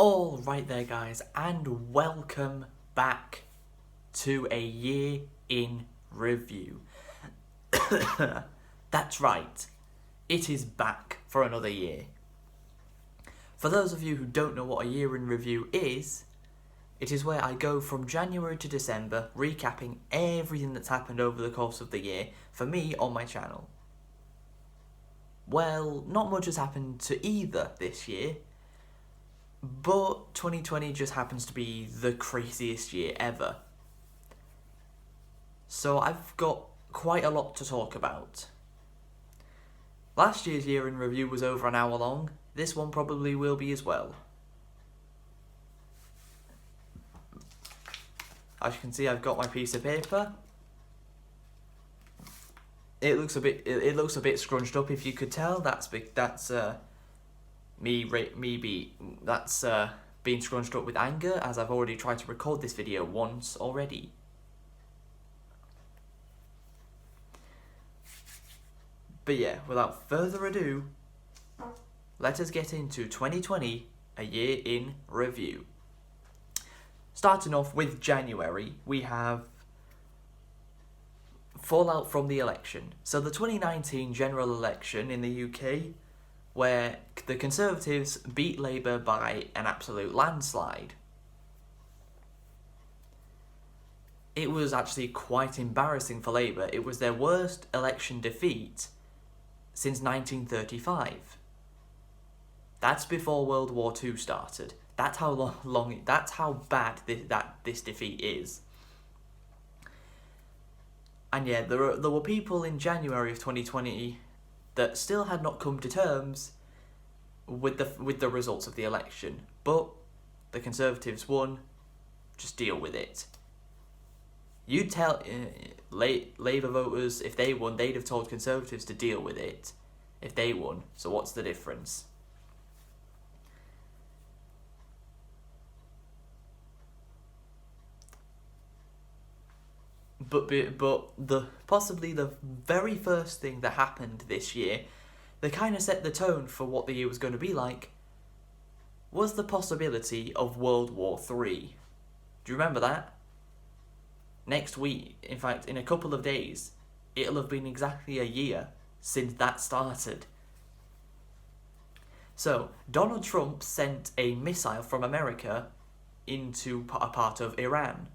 All right there, guys, and welcome back to a year in review. That's right, it is back for another year. For those of you who don't know what a year in review is, it is where I go from January to December, recapping everything that's happened over the course of the year for me on my channel. Well, not much has happened to either this year, but 2020 just happens to be the craziest year ever. So I've got quite a lot to talk about. Last year's year in review was over an hour long. This one probably will be as well. As you can see, I've got my piece of paper. It looks a bit scrunched up, if you could tell. That's being scrunched up with anger, as I've already tried to record this video once already. But yeah, without further ado, let us get into 2020, a year in review. Starting off with January, we have fallout from the election. So the 2019 general election in the UK, where the Conservatives beat Labour by an absolute landslide. It was actually quite embarrassing for Labour. It was their worst election defeat since 1935. That's before World War II started. That's how that's how bad this defeat is. And yeah, there were people in January of 2020 that still had not come to terms with the results of the election, but the Conservatives won. Just deal with it. You'd tell Labour voters, if they won, they'd have told Conservatives to deal with it if they won. So what's the difference? But possibly the very first thing that happened this year, that kind of set the tone for what the year was going to be like, was the possibility of World War III. Do you remember that? Next week, in fact, in a couple of days, it'll have been exactly a year since that started. So, Donald Trump sent a missile from America into a part of Iran.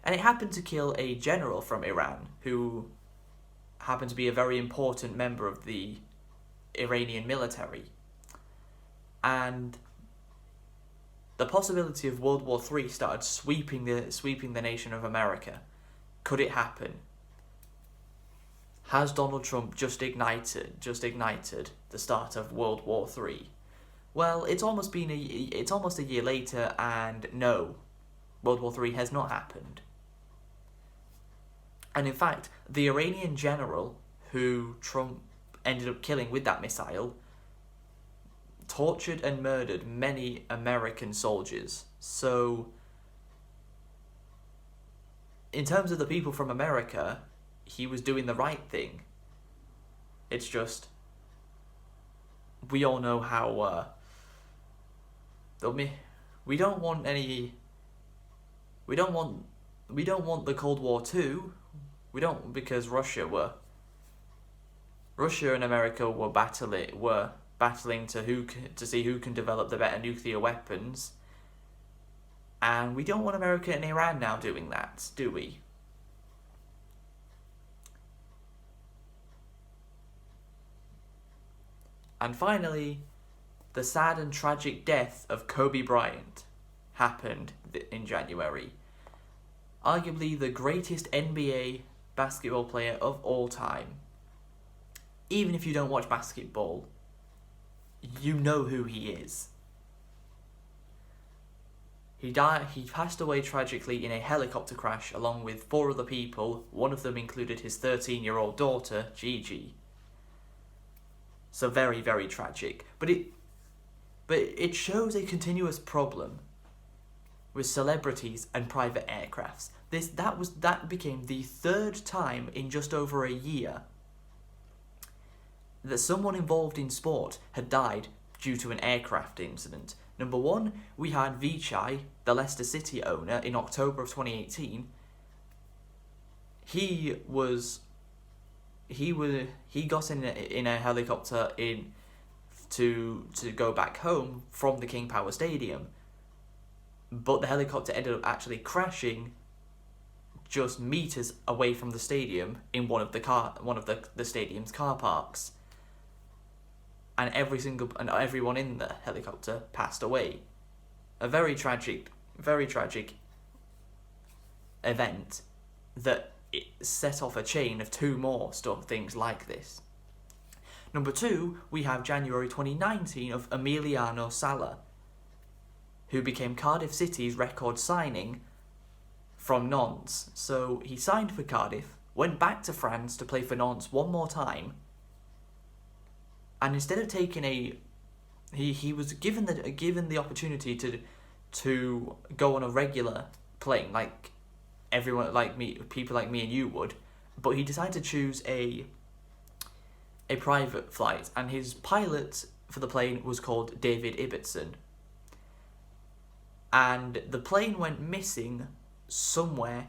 And it happened to kill a general from Iran, who happened to be a very important member of the Iranian military. And the possibility of World War III started sweeping the nation of America. Could it happen? Has Donald Trump just ignited the start of World War III? Well, it's almost a year later, and no, World War III has not happened. And in fact, the Iranian general who Trump ended up killing with that missile tortured and murdered many American soldiers. So, in terms of the people from America, he was doing the right thing. It's just, we all know how, we don't want the Cold War II. We don't, because Russia and America were battling to see who can develop the better nuclear weapons. And we don't want America and Iran now doing that, do we? And finally, the sad and tragic death of Kobe Bryant happened in January. Arguably the greatest NBA basketball player of all time. Even if you don't watch basketball, you know who he is. He passed away tragically in a helicopter crash along with 4 other people. One of them included his 13-year-old daughter, Gigi. So very, very tragic. But it shows a continuous problem with celebrities and private aircrafts. That became the 3rd time in just over a year that someone involved in sport had died due to an aircraft incident. Number 1, we had Vichai, the Leicester City owner, in October of 2018. He got in a helicopter to go back home from the King Power Stadium, but the helicopter ended up actually crashing just meters away from the stadium in one of the stadium's car parks, and everyone in the helicopter passed away. A very tragic event that it set off a chain of 2 more things like this. Number 2, we have January 2019 of Emiliano Sala, who became Cardiff City's record signing from Nantes. So he signed for Cardiff, went back to France to play for Nantes one more time, and instead of taking he was given the opportunity to go on a regular plane like people like me and you would, but he decided to choose a private flight, and his pilot for the plane was called David Ibbotson. And the plane went missing somewhere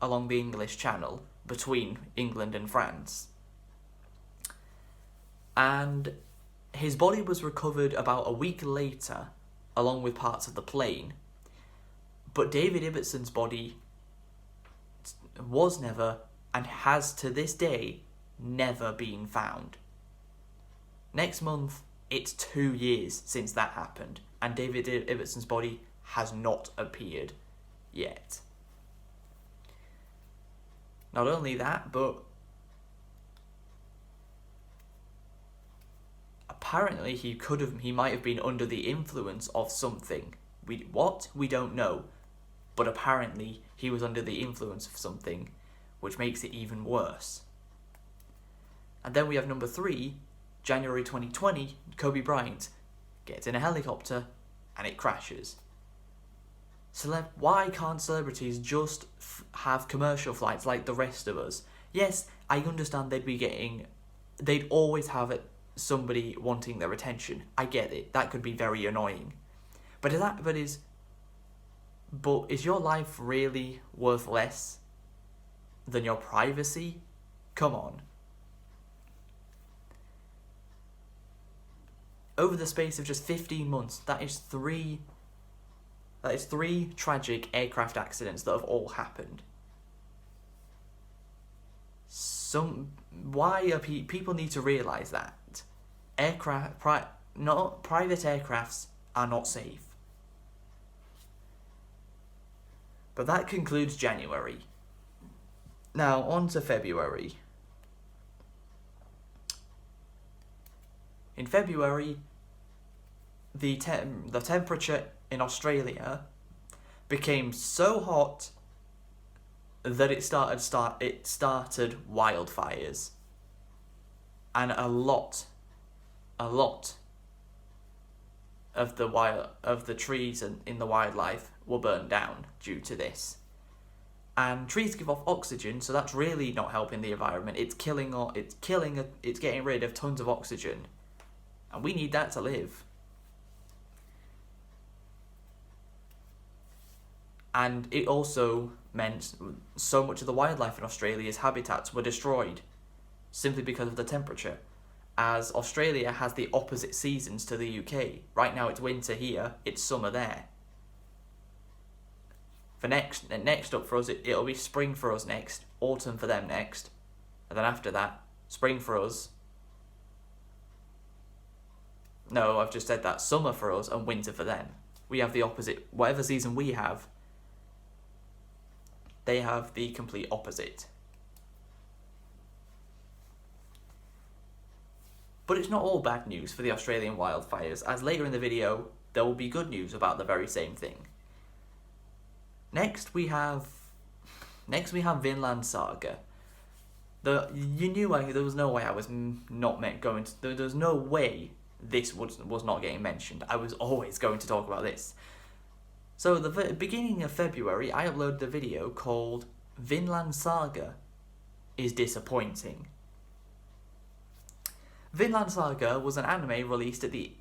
along the English Channel between England and France. And his body was recovered about a week later, along with parts of the plane. But David Ibbotson's body was never, and has to this day, never been found. Next month, it's 2 years since that happened, and David Ibbotson's body has not appeared yet. Not only that, but apparently he might have been under the influence of something. We don't know, but apparently he was under the influence of something, which makes it even worse. And then we have number 3, January 2020, Kobe Bryant gets in a helicopter and it crashes. Why can't celebrities just have commercial flights like the rest of us? Yes, I understand they'd always have somebody wanting their attention. I get it. That could be very annoying. But is your life really worth less than your privacy? Come on. Over the space of just 15 months, that is three tragic aircraft accidents that have all happened. People need to realise that private aircrafts are not safe. But that concludes January. Now on to February. In February, the temperature in Australia became so hot that it started wildfires, and a lot of the trees in the wildlife were burned down due to this. And trees give off oxygen, so that's really not helping the environment. It's getting rid of tons of oxygen, and we need that to live. And it also meant so much of the wildlife in Australia's habitats were destroyed simply because of the temperature, as Australia has the opposite seasons to the UK. Right now it's winter here, it's summer there. Next up for us, it'll be spring for us next, autumn for them next, and then after that, spring for us. No, I've just said that. Summer for us and winter for them. We have the opposite. Whatever season we have, they have the complete opposite. But it's not all bad news for the Australian wildfires, as later in the video, there will be good news about the very same thing. Next we have Vinland Saga. There was no way I was not going to. There was no way this was not getting mentioned. I was always going to talk about this. So the beginning of February, I uploaded a video called Vinland Saga is Disappointing. Vinland Saga was an anime released at the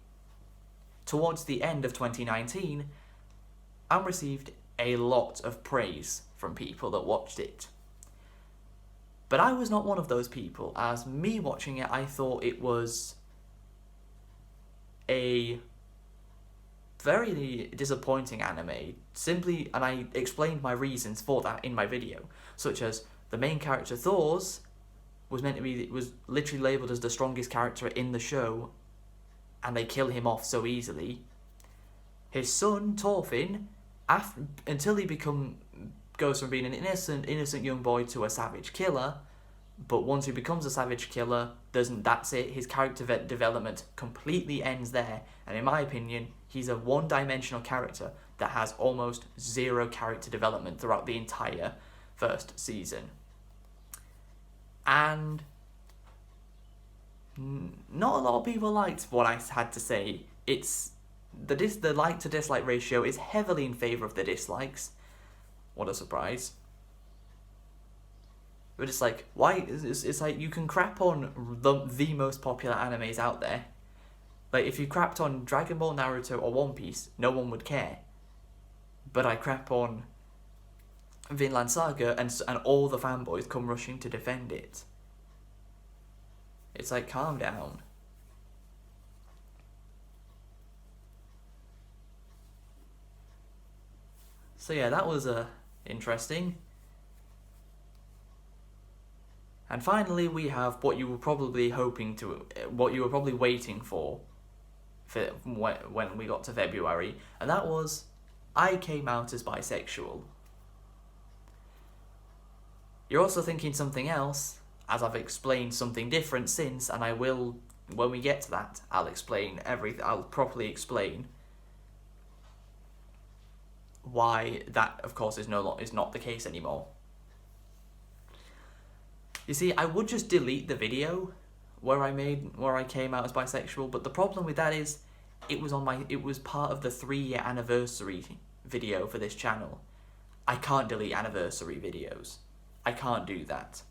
towards the end of 2019 and received a lot of praise from people that watched it. But I was not one of those people, as me watching it, I thought it was a very disappointing anime, and I explained my reasons for that in my video, such as the main character Thors was literally labelled as the strongest character in the show, and they kill him off so easily. His son, Thorfinn, until he goes from being an innocent young boy to a savage killer, but once he becomes a savage killer, that's it. His character development completely ends there, and in my opinion, he's a one-dimensional character that has almost zero character development throughout the entire first season. And not a lot of people liked what I had to say. It's the like to dislike ratio is heavily in favour of the dislikes. What a surprise. But it's like, why? It's like you can crap on the most popular animes out there. Like, if you crapped on Dragon Ball, Naruto, or One Piece, no one would care. But I crap on Vinland Saga, and all the fanboys come rushing to defend it. It's like, calm down. So yeah, that was interesting. And finally, we have what you were probably waiting for when we got to February, and that was I came out as bisexual. You're also thinking something else, as I've explained something different since, and I will, when we get to that, I'll explain everything. I'll properly explain why that, of course, is not the case anymore. You see, I would just delete the video where I came out as bisexual, but the problem with that is it was part of the 3-year anniversary video for this channel. I can't delete anniversary videos. I can't do that.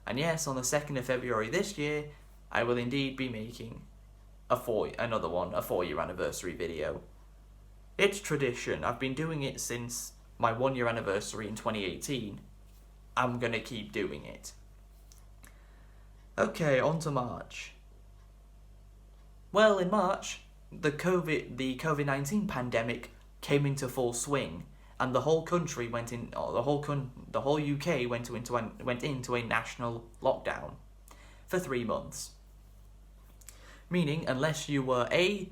And yes, on the 2nd of February this year, I will indeed be making a 4-year anniversary video. It's tradition. I've been doing it since my 1-year anniversary in 2018. I'm gonna keep doing it. Okay, on to March. Well, in March, the COVID-19 pandemic came into full swing, and the whole country the whole UK went into a national lockdown for 3 months. Meaning, unless you were A,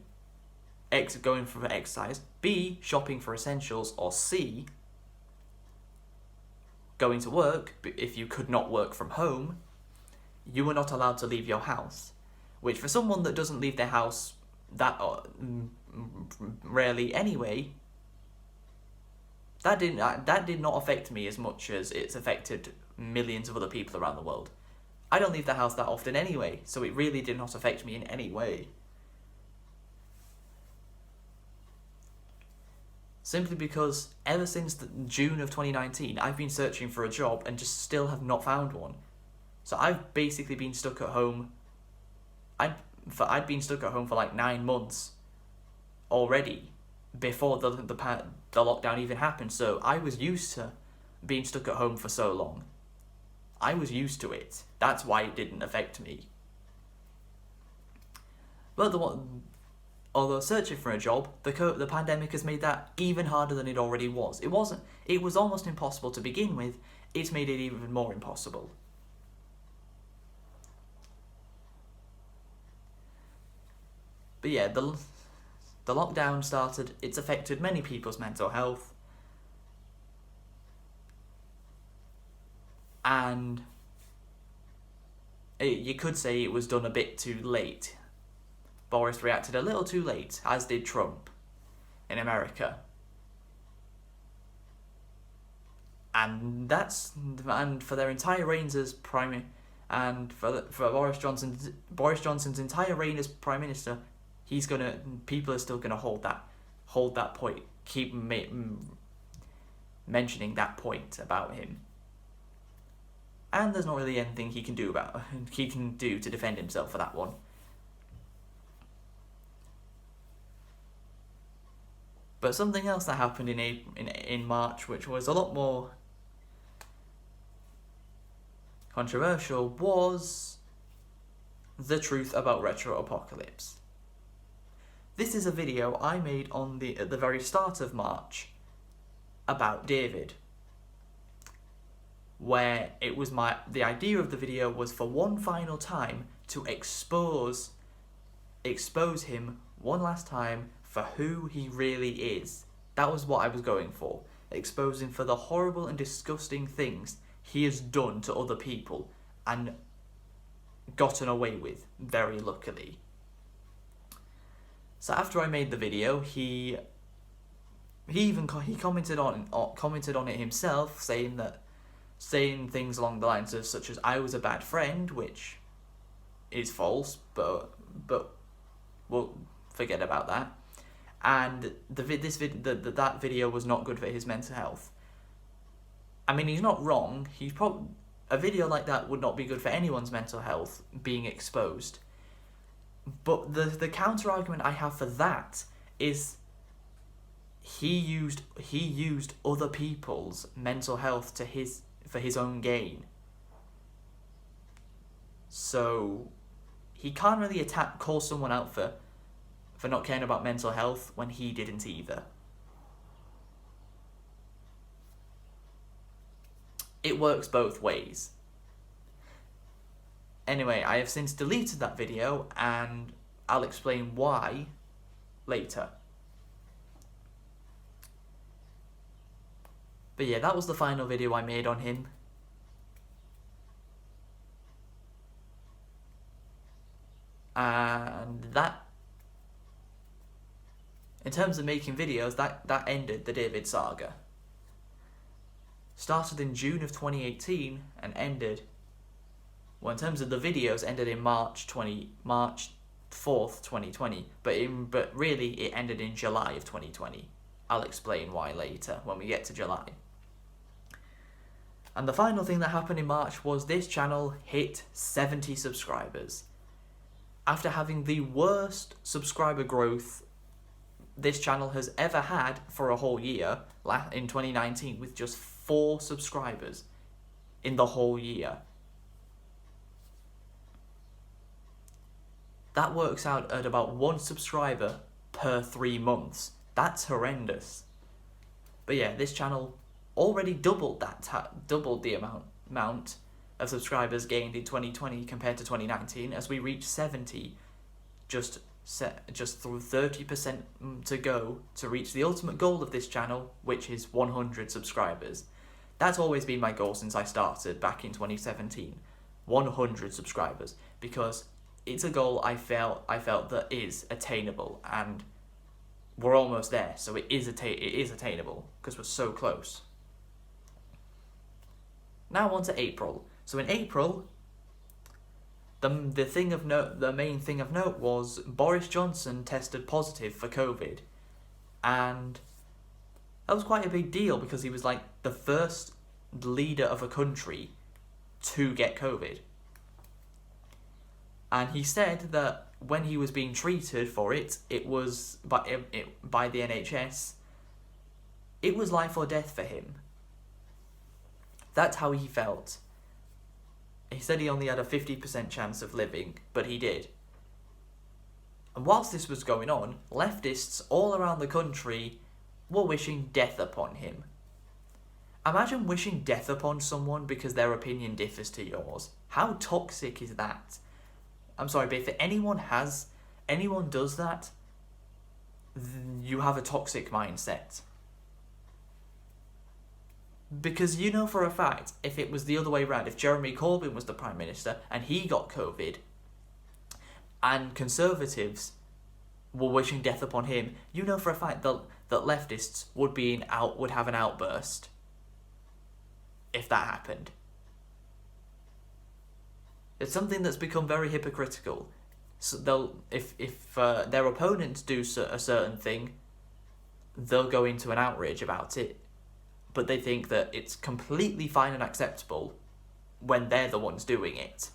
going for exercise, B, shopping for essentials, or C, going to work, if you could not work from home, you were not allowed to leave your house. Which, for someone that doesn't leave their house that rarely anyway, that did not affect me as much as it's affected millions of other people around the world. I don't leave the house that often anyway, so it really did not affect me in any way. Simply because ever since June of 2019, I've been searching for a job and just still have not found one. So I've basically been stuck at home. I'd been stuck at home for like 9 months already before the lockdown even happened. So I was used to being stuck at home for so long. I was used to it. That's why it didn't affect me. But although searching for a job, the pandemic has made that even harder than it already was. It was almost impossible to begin with. It's made it even more impossible. But yeah, the lockdown started. It's affected many people's mental health. And you could say it was done a bit too late. Boris reacted a little too late, as did Trump in America. And for their entire reigns as prime, and for Boris Johnson's entire reign as prime minister, people are still gonna hold that point, keep mentioning that point about him. And there's not really anything he can do to defend himself for that one. But something else that happened in March, which was a lot more controversial, was the truth about Retro Apocalypse. This is a video I made at the very start of March about David, where the idea of the video was for one final time to expose him one last time for who he really is. That was what I was going for. Expose him for the horrible and disgusting things he has done to other people and gotten away with, very luckily. So after I made the video, he commented on it himself, saying things along the lines of such as "I was a bad friend," which is false, but we'll forget about that. And that video was not good for his mental health. I mean, he's not wrong. A video like that would not be good for anyone's mental health being exposed. But the counter argument I have for that is he used other people's mental health for his own gain. So he can't really call someone out for not caring about mental health when he didn't either. It works both ways. Anyway, I have since deleted that video, and I'll explain why later. But yeah, that was the final video I made on him. And that, in terms of making videos, that ended the David saga. Started in June of 2018 and ended, well, in terms of the videos, ended in March 4th, 2020. But really, it ended in July of 2020. I'll explain why later when we get to July. And the final thing that happened in March was this channel hit 70 subscribers. After having the worst subscriber growth this channel has ever had for a whole year, in 2019, with just 4 subscribers in the whole year. That works out at about 1 subscriber per 3 months. That's horrendous. But yeah, this channel already doubled the amount of subscribers gained in 2020 compared to 2019, as we reached 70, just through 30% to go to reach the ultimate goal of this channel, which is 100 subscribers. That's always been my goal since I started back in 2017, 100 subscribers, because it's a goal I felt that is attainable, and we're almost there. So it is attainable because we're so close. Now on to April. So in April, the main thing of note was Boris Johnson tested positive for COVID, and that was quite a big deal because he was like the first leader of a country to get COVID. And he said that when he was being treated for it, it was by the NHS, it was life or death for him. That's how he felt. He said he only had a 50% chance of living, but he did. And whilst this was going on, leftists all around the country were wishing death upon him. Imagine wishing death upon someone because their opinion differs to yours. How toxic is that? I'm sorry, but if anyone does that, you have a toxic mindset. Because you know for a fact, if it was the other way around, if Jeremy Corbyn was the Prime Minister and he got COVID, and Conservatives were wishing death upon him, you know for a fact that leftists would have an outburst if that happened. It's something that's become very hypocritical. So if their opponents do a certain thing, they'll go into an outrage about it. But they think that it's completely fine and acceptable when they're the ones doing it.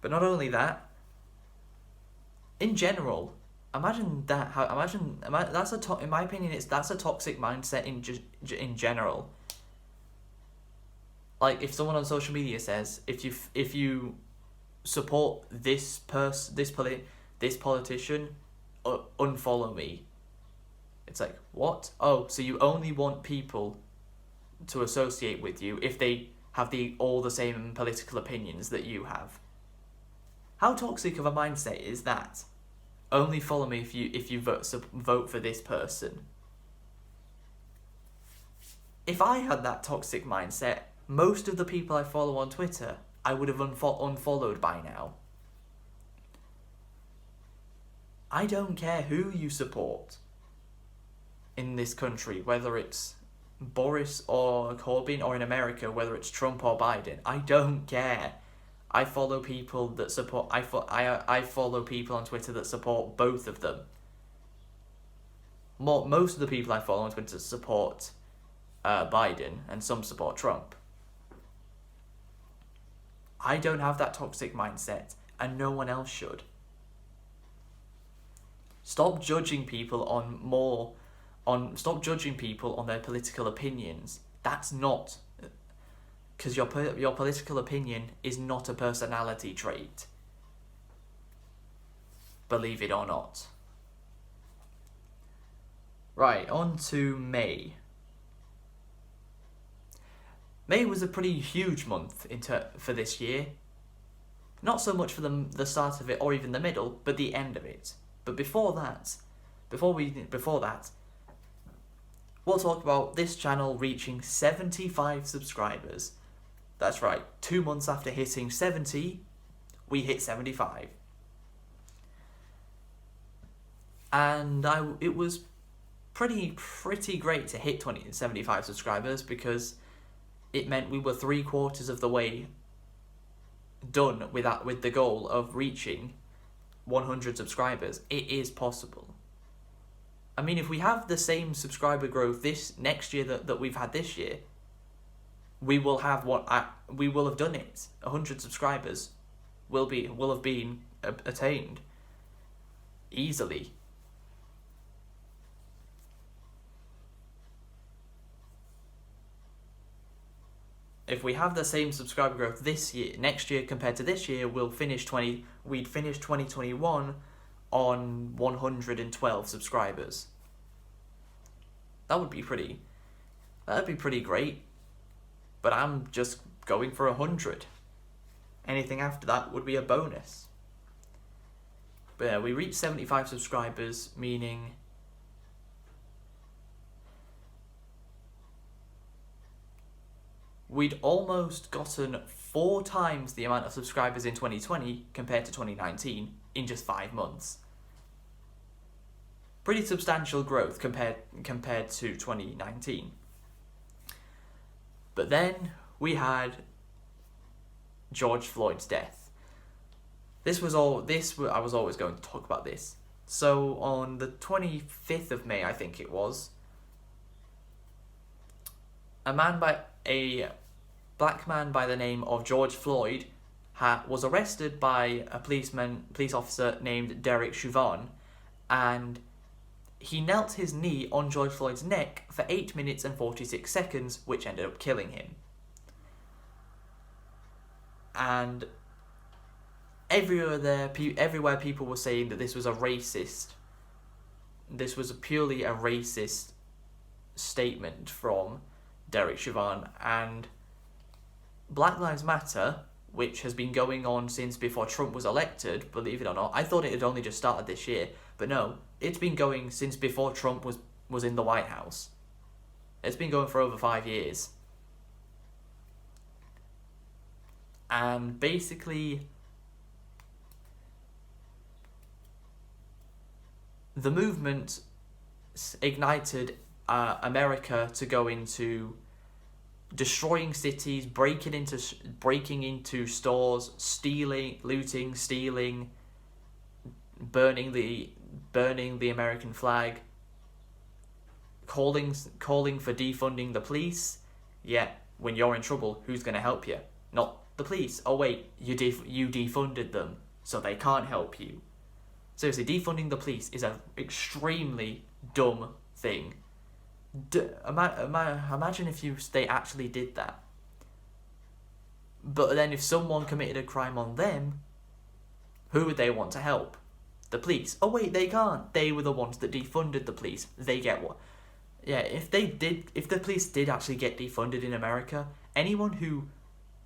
But not only that, in general, imagine that. That's in my opinion, that's a toxic mindset in general. Like, if someone on social media says, if you support this politician, unfollow me. It's like, what? Oh, so you only want people to associate with you if they have all the same political opinions that you have. How toxic of a mindset is that? Only follow me if you vote for this person. If I had that toxic mindset, most of the people I follow on Twitter, I would have unfollowed by now. I don't care who you support in this country, whether it's Boris or Corbyn, or in America, whether it's Trump or Biden. I don't care. I follow people that support. I follow people on Twitter that support both of them. Most of the people I follow on Twitter support Biden, and some support Trump. I don't have that toxic mindset, and no one else should. Stop judging people Stop judging people on their political opinions. That's not, because your political opinion is not a personality trait. Believe it or not. Right, on to May. May was a pretty huge month for this year. Not so much for the start of it or even the middle, but the end of it. But before that, we'll talk about this channel reaching 75 subscribers. That's right, 2 months after hitting 70, we hit 75. And it was pretty great to hit 75 subscribers, because it meant we were 3/4 of the way done with the goal of reaching 100 subscribers. It is possible. I mean, if we have the same subscriber growth this next year that we've had this year, we will have done it. 100 subscribers will have been attained easily. If we have the same subscriber growth next year compared to this year, we'd finish 2021 on 112 subscribers. That'd be pretty great. But I'm just going for 100. Anything after that would be a bonus. But yeah, we reached 75 subscribers, meaning we'd almost gotten 4 times the amount of subscribers in 2020 compared to 2019 in just 5 months. Pretty substantial growth compared to 2019. But then we had George Floyd's death. I was always going to talk about this. So on the 25th of May, I think it was, a black man by the name of George Floyd was arrested by a police officer named Derek Chauvin, and he knelt his knee on George Floyd's neck for 8 minutes and 46 seconds, which ended up killing him. And everywhere people were saying that this was purely a racist statement from Derek Chauvin. And Black Lives Matter, which has been going on since before Trump was elected, believe it or not. I thought it had only just started this year, but no, it's been going since before Trump was in the White House. It's been going for over 5 years. And basically, the movement ignited America to go into destroying cities, breaking into stores, looting, stealing, burning the American flag, calling for defunding the police. Yeah, when you're in trouble, who's going to help you? Not the police. Oh wait, you defunded them, so they can't help you. Seriously, defunding the police is an extremely dumb thing. Imagine if they actually did that. But then if someone committed a crime on them, who would they want to help? The police. Oh wait, they can't. They were the ones that defunded the police. They get what? Yeah, if the police did actually get defunded in America, anyone who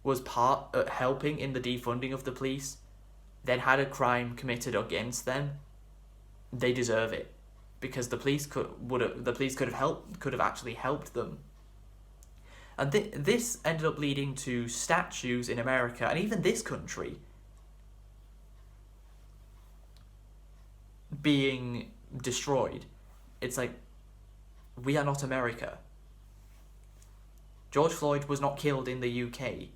was helping in the defunding of the police, then had a crime committed against them, they deserve it, because the police could have actually helped them. And this ended up leading to statues in America and even this country being destroyed. It's like, we are not America. George Floyd was not killed in the UK.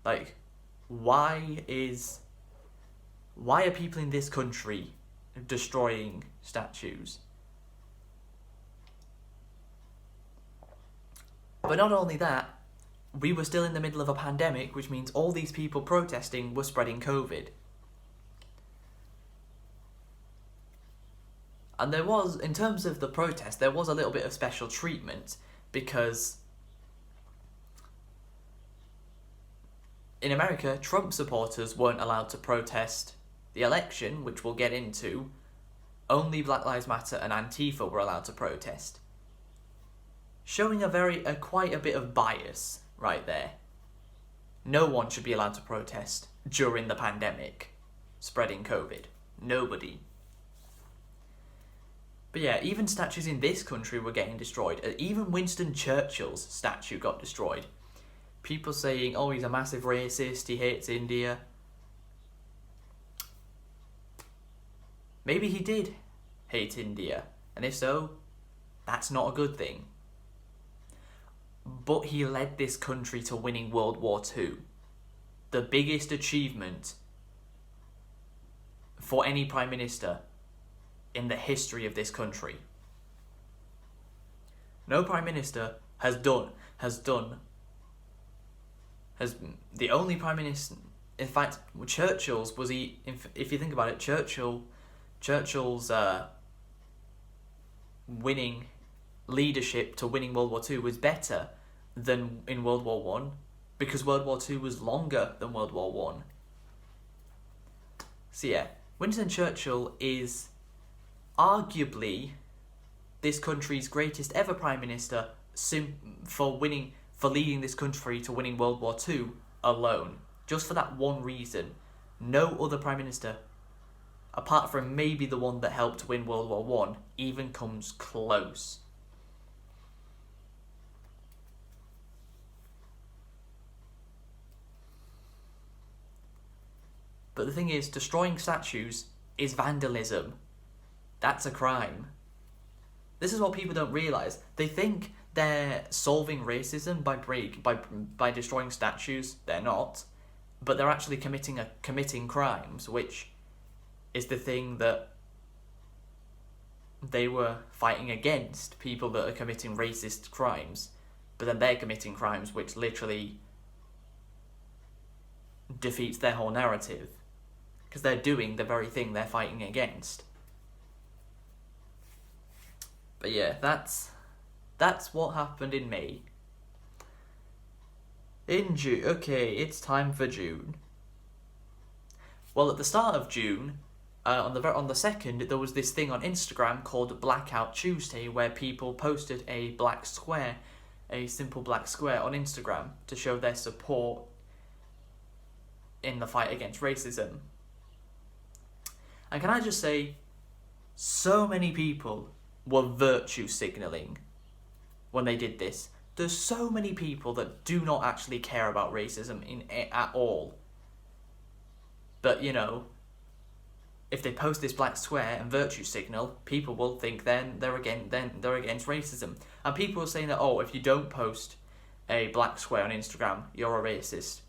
Like, why are people in this country destroying statues? But not only that, we were still in the middle of a pandemic, which means all these people protesting were spreading COVID. And there was, in terms of the protest, there was a little bit of special treatment, because in America, Trump supporters weren't allowed to protest the election, which we'll get into. Only Black Lives Matter and Antifa were allowed to protest. Showing quite a bit of bias right there. No one should be allowed to protest during the pandemic, spreading COVID. Nobody. But yeah, even statues in this country were getting destroyed. Even Winston Churchill's statue got destroyed. People saying, oh, he's a massive racist, he hates India. Maybe he did hate India, and if so, that's not a good thing. But he led this country to winning World War II. The biggest achievement for any Prime Minister in the history of this country. No Prime Minister the only Prime Minister, in fact, Churchill's was if you think about it, Churchill's winning leadership to winning World War II was better than in World War One, because World War II was longer than World War One. So yeah, Winston Churchill is arguably this country's greatest ever Prime Minister for leading this country to winning World War II alone. Just for that one reason. No other Prime Minister, apart from maybe the one that helped win World War One, even comes close. But the thing is, destroying statues is vandalism. That's a crime. This is what people don't realise. They think they're solving racism by destroying statues. They're not. But they're actually committing crimes, which is the thing that they were fighting against. People that are committing racist crimes. But then they're committing crimes which literally defeats their whole narrative. Because they're doing the very thing they're fighting against. But yeah, that's what happened in May. In June, okay, it's time for June. Well, at the start of June, on the 2nd, there was this thing on Instagram called Blackout Tuesday, where people posted a simple black square on Instagram to show their support in the fight against racism. And can I just say, so many people were virtue signalling when they did this. There's so many people that do not actually care about racism at all. But, you know, if they post this black square and virtue signal, people will think then they're against racism. And people are saying that, oh, if you don't post a black square on Instagram, you're a racist.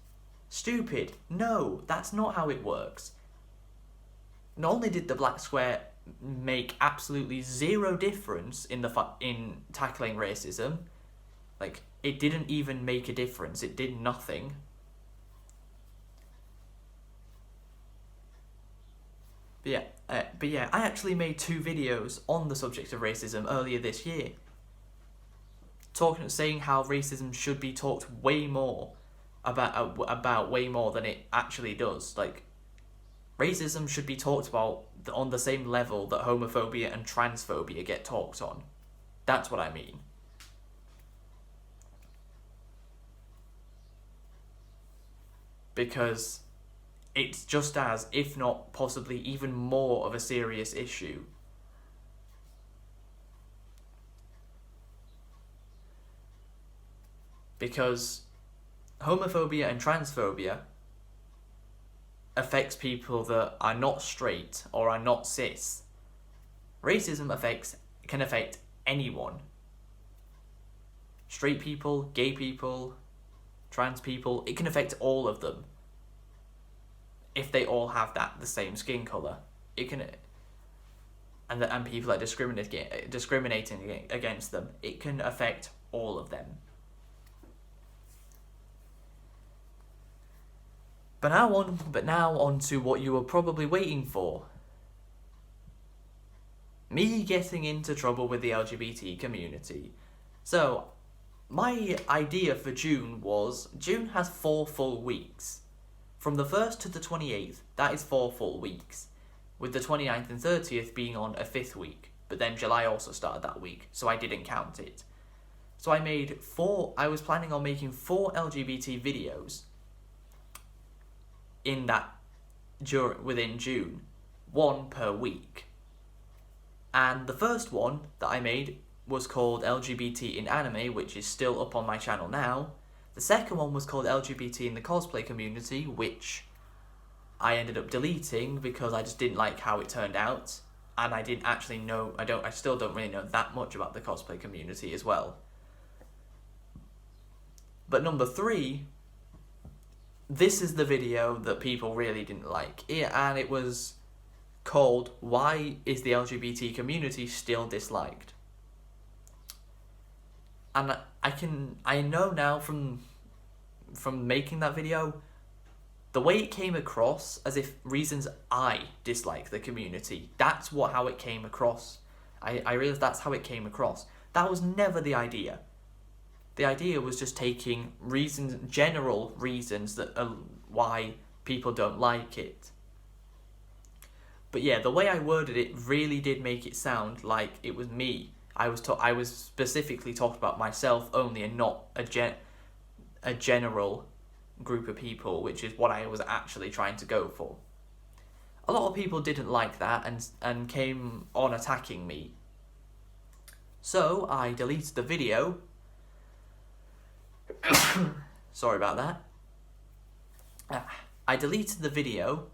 Stupid. No, that's not how it works. Not only did the black square make absolutely zero difference in tackling racism, like, it didn't even make a difference. It did nothing. But yeah, I actually made 2 videos on the subject of racism earlier this year, saying how racism should be talked way more about way more than it actually does. Like, racism should be talked about on the same level that homophobia and transphobia get talked on. That's what I mean. Because it's just as, if not possibly even more of a serious issue. Because homophobia and transphobia affects people that are not straight or are not cis. Racism can affect anyone. Straight people, gay people, trans people, it can affect all of them. If they all have the same skin colour. It can, and people are discriminating against them, it can affect all of them. But now on to what you were probably waiting for. Me getting into trouble with the LGBT community. So, my idea for June has 4 full weeks. From the 1st to the 28th, that is 4 full weeks, with the 29th and 30th being on a 5th week. But then July also started that week, so I didn't count it. So I was planning on making 4 LGBT videos within June, 1 per week. And the first one that I made was called LGBT in Anime, which is still up on my channel now. The second one was called LGBT in the cosplay community, which I ended up deleting because I just didn't like how it turned out, and I didn't actually know, I still don't really know that much about the cosplay community as well. But number 3, this is the video that people really didn't like, and it was called "Why is the LGBT community still disliked?" And I know now from making that video, the way it came across as if reasons I dislike the community, that's how it came across. I realised that's how it came across. That was never the idea. The idea was just taking general reasons that why people don't like it. But yeah, the way I worded it really did make it sound like it was me. I was specifically talking about myself only and not a general group of people, which is what I was actually trying to go for. A lot of people didn't like that and came on attacking me. So I deleted the video. Sorry about that. I deleted the video,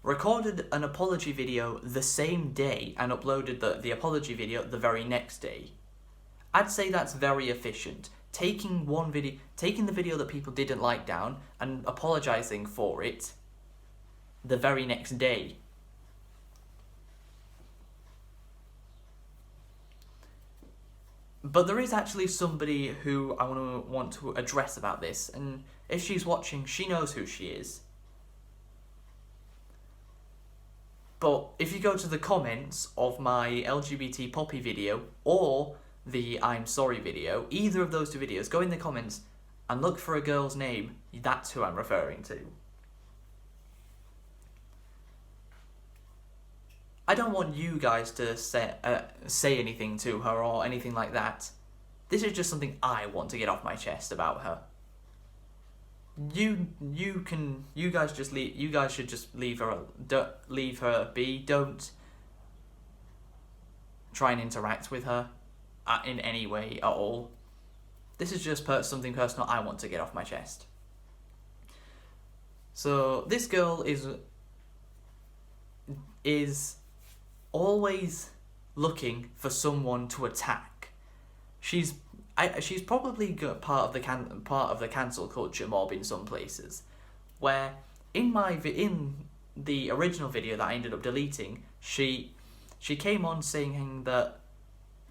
recorded an apology video the same day, and uploaded the apology video the very next day. I'd say that's very efficient. Taking the video that people didn't like down and apologising for it the very next day. But there is actually somebody who I want to address about this, and if she's watching, she knows who she is. But if you go to the comments of my LGBT Poppy video or the I'm Sorry video, either of those 2 videos, go in the comments and look for a girl's name. That's who I'm referring to. I don't want you guys to say anything to her or anything like that. This is just something I want to get off my chest about her. You guys should just leave her be. Don't try and interact with her in any way at all. This is just something personal I want to get off my chest. So this girl is always looking for someone to attack. She's probably part of the cancel culture mob in some places, where in the original video that I ended up deleting, she came on saying that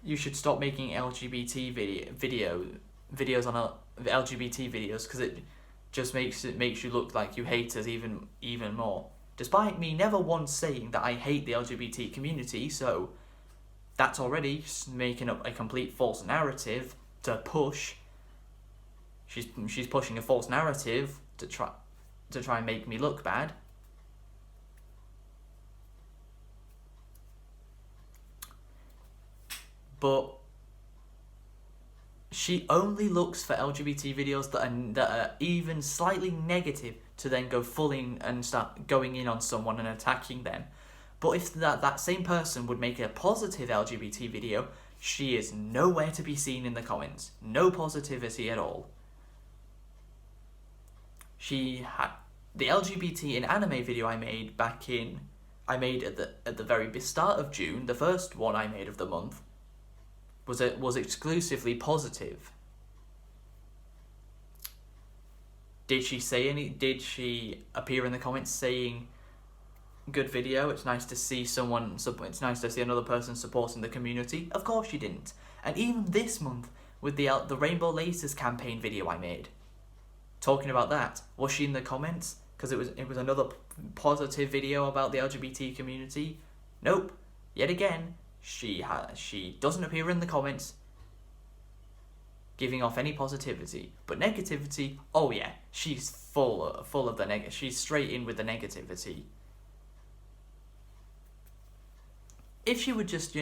you should stop making LGBT videos on LGBT videos because it just makes you look like you hate us even more. despite me never once saying that I hate the LGBT community, so that's already making up a complete false narrative to push. She's pushing a false narrative to try and make me look bad. But she only looks for LGBT videos that are even slightly negative to then go full in and start going in on someone and attacking them. But if that same person would make a positive LGBT video, she is nowhere to be seen in the comments. No positivity at all. She had the LGBT in anime video I made at the very start of June. The first one I made of the month was exclusively positive. Did she appear in the comments saying, "Good video, it's nice to see another person supporting the community"? Of course she didn't. And even this month, with the Rainbow Laces campaign video I made, talking about that, was she in the comments? Because it was another positive video about the LGBT community. Nope. Yet again, she doesn't appear in the comments giving off any positivity. But negativity, oh yeah, she's full of the she's straight in with the negativity. If she would just,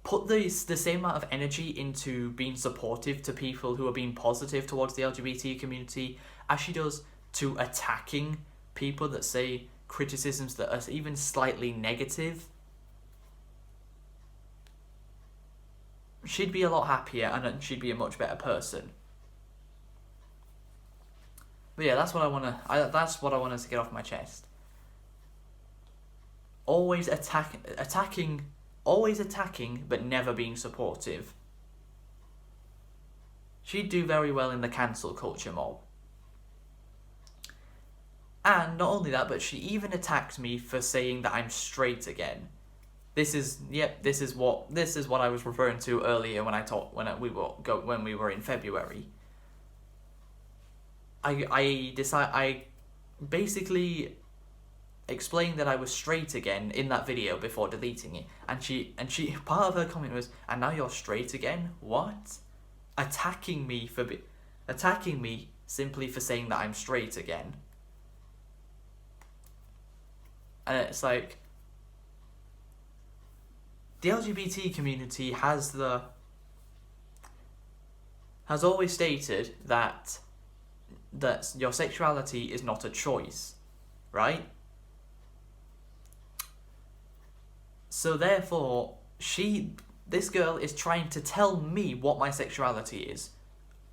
put the same amount of energy into being supportive to people who are being positive towards the LGBT community as she does to attacking people that say criticisms that are even slightly negative, she'd be a lot happier and she'd be a much better person. But yeah, that's what I wanted to get off my chest. Always attacking, but never being supportive. She'd do very well in the cancel culture mob. And not only that, but she even attacked me for saying that I'm straight again. This is what I was referring to earlier when we were in February. I basically explained that I was straight again in that video before deleting it, and she part of her comment was, "And now you're straight again? What?" Attacking me simply for saying that I'm straight again. And it's like, the LGBT community has always stated that your sexuality is not a choice, right? So therefore, this girl is trying to tell me what my sexuality is.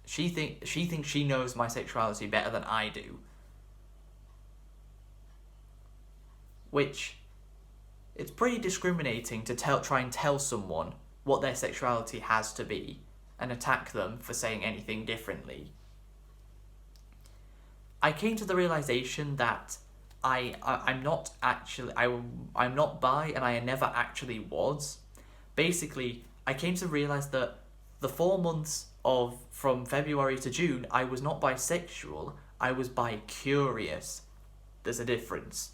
She thinks she knows my sexuality better than I do. Which, it's pretty discriminating to try and tell someone what their sexuality has to be and attack them for saying anything differently. I came to the realization that I'm not bi, and I never actually was. Basically, I came to realize that the 4 months from February to June, I was not bisexual, I was bi-curious. There's a difference.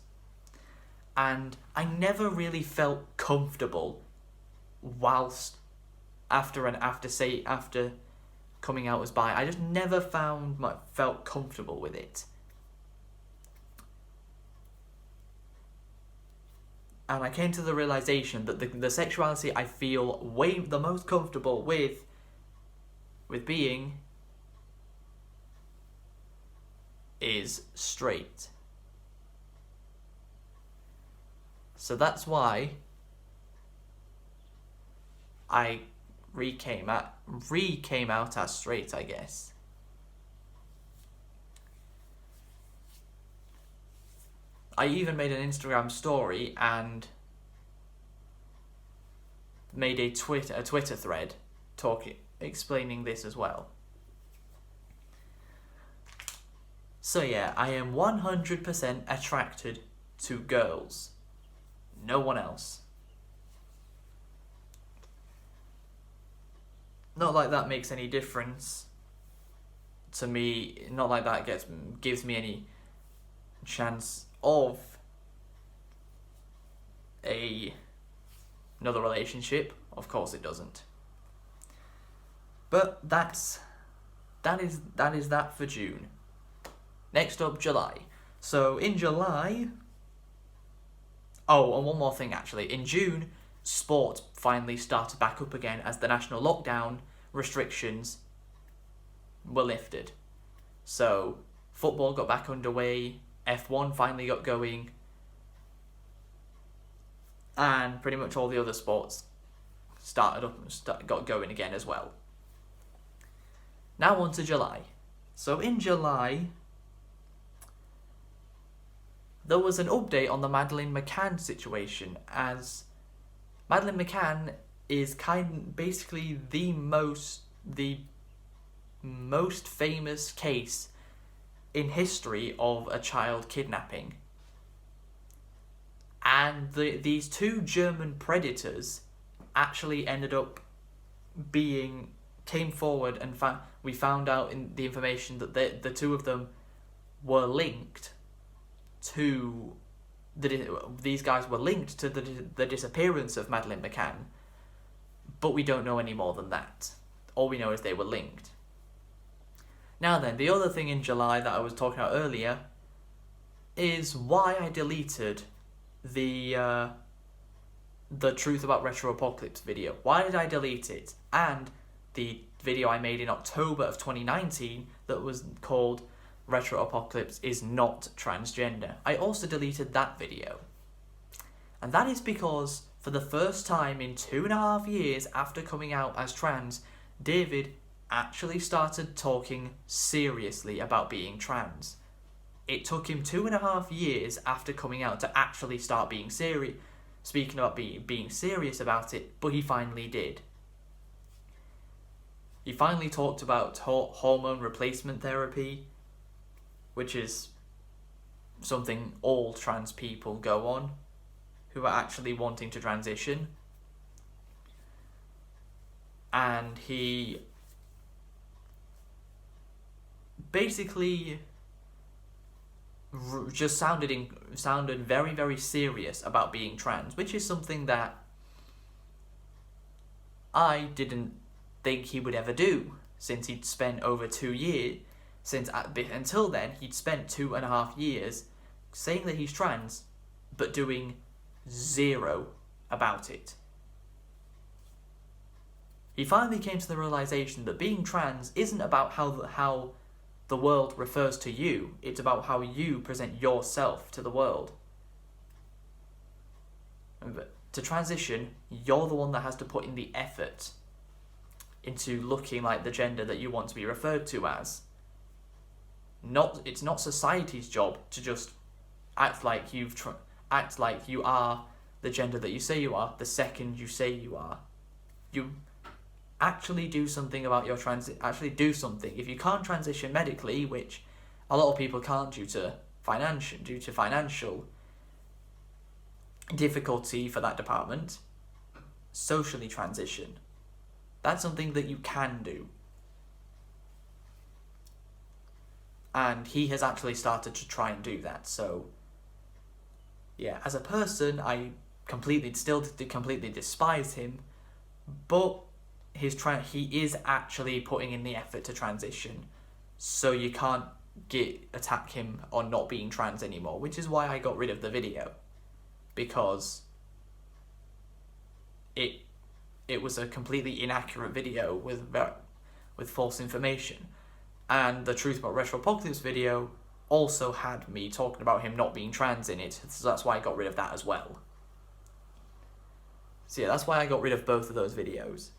And I never really felt comfortable after coming out as bi. I just never felt comfortable with it. And I came to the realization that the sexuality I feel the most comfortable with being is straight. So that's why I came out as straight, I guess. I even made an Instagram story and made a Twitter thread explaining this as well. So yeah, I am 100% attracted to girls. No one else. Not like that makes any difference to me. Not like that gives me any chance of another relationship. Of course it doesn't. But that is that for June. Next up, July. So in July... Oh, and one more thing actually. In June, sport finally started back up again as the national lockdown restrictions were lifted. So football got back underway, F1 finally got going, and pretty much all the other sports got going again as well. Now on to July. So in July, there was an update on the Madeleine McCann situation, as Madeleine McCann is basically the most famous case in history of a child kidnapping. And these two German predators actually ended up came forward, and we found out in the information that the two of them were linked to these guys were linked to the disappearance of Madeleine McCann, but we don't know any more than that. All we know is they were linked. Now then, the other thing in July that I was talking about earlier is why I deleted the Truth About Retro Apocalypse video. Why did I delete it? And the video I made in October of 2019 that was called Retro Apocalypse is Not Transgender. I also deleted that video. And that is because for the first time in 2.5 years after coming out as trans, David actually started talking seriously about being trans. It took him 2.5 years after coming out to actually start being speaking about being serious about it, but he finally did. He finally talked about hormone replacement therapy, which is something all trans people go on who are actually wanting to transition. And he basically just sounded very, very serious about being trans, which is something that I didn't think he would ever do, since he'd spent over 2 years. Until then, he'd spent 2.5 years saying that he's trans, but doing zero about it. He finally came to the realization that being trans isn't about how the world refers to you, it's about how you present yourself to the world. To transition, you're the one that has to put in the effort into looking like the gender that you want to be referred to as. It's not society's job to just act like you are the gender that you say you are the second you say you are. You actually do something about your actually do something. If you can't transition medically, which a lot of people can't due to financial difficulty for that department, socially transition. That's something that you can do. And he has actually started to try and do that. So, yeah, as a person, I completely despise him, but he is actually putting in the effort to transition. So you can't attack him on not being trans anymore, which is why I got rid of the video, because it was a completely inaccurate video with false information. And the Truth About Retro Apocalypse video also had me talking about him not being trans in it, so that's why I got rid of that as well. So yeah, that's why I got rid of both of those videos.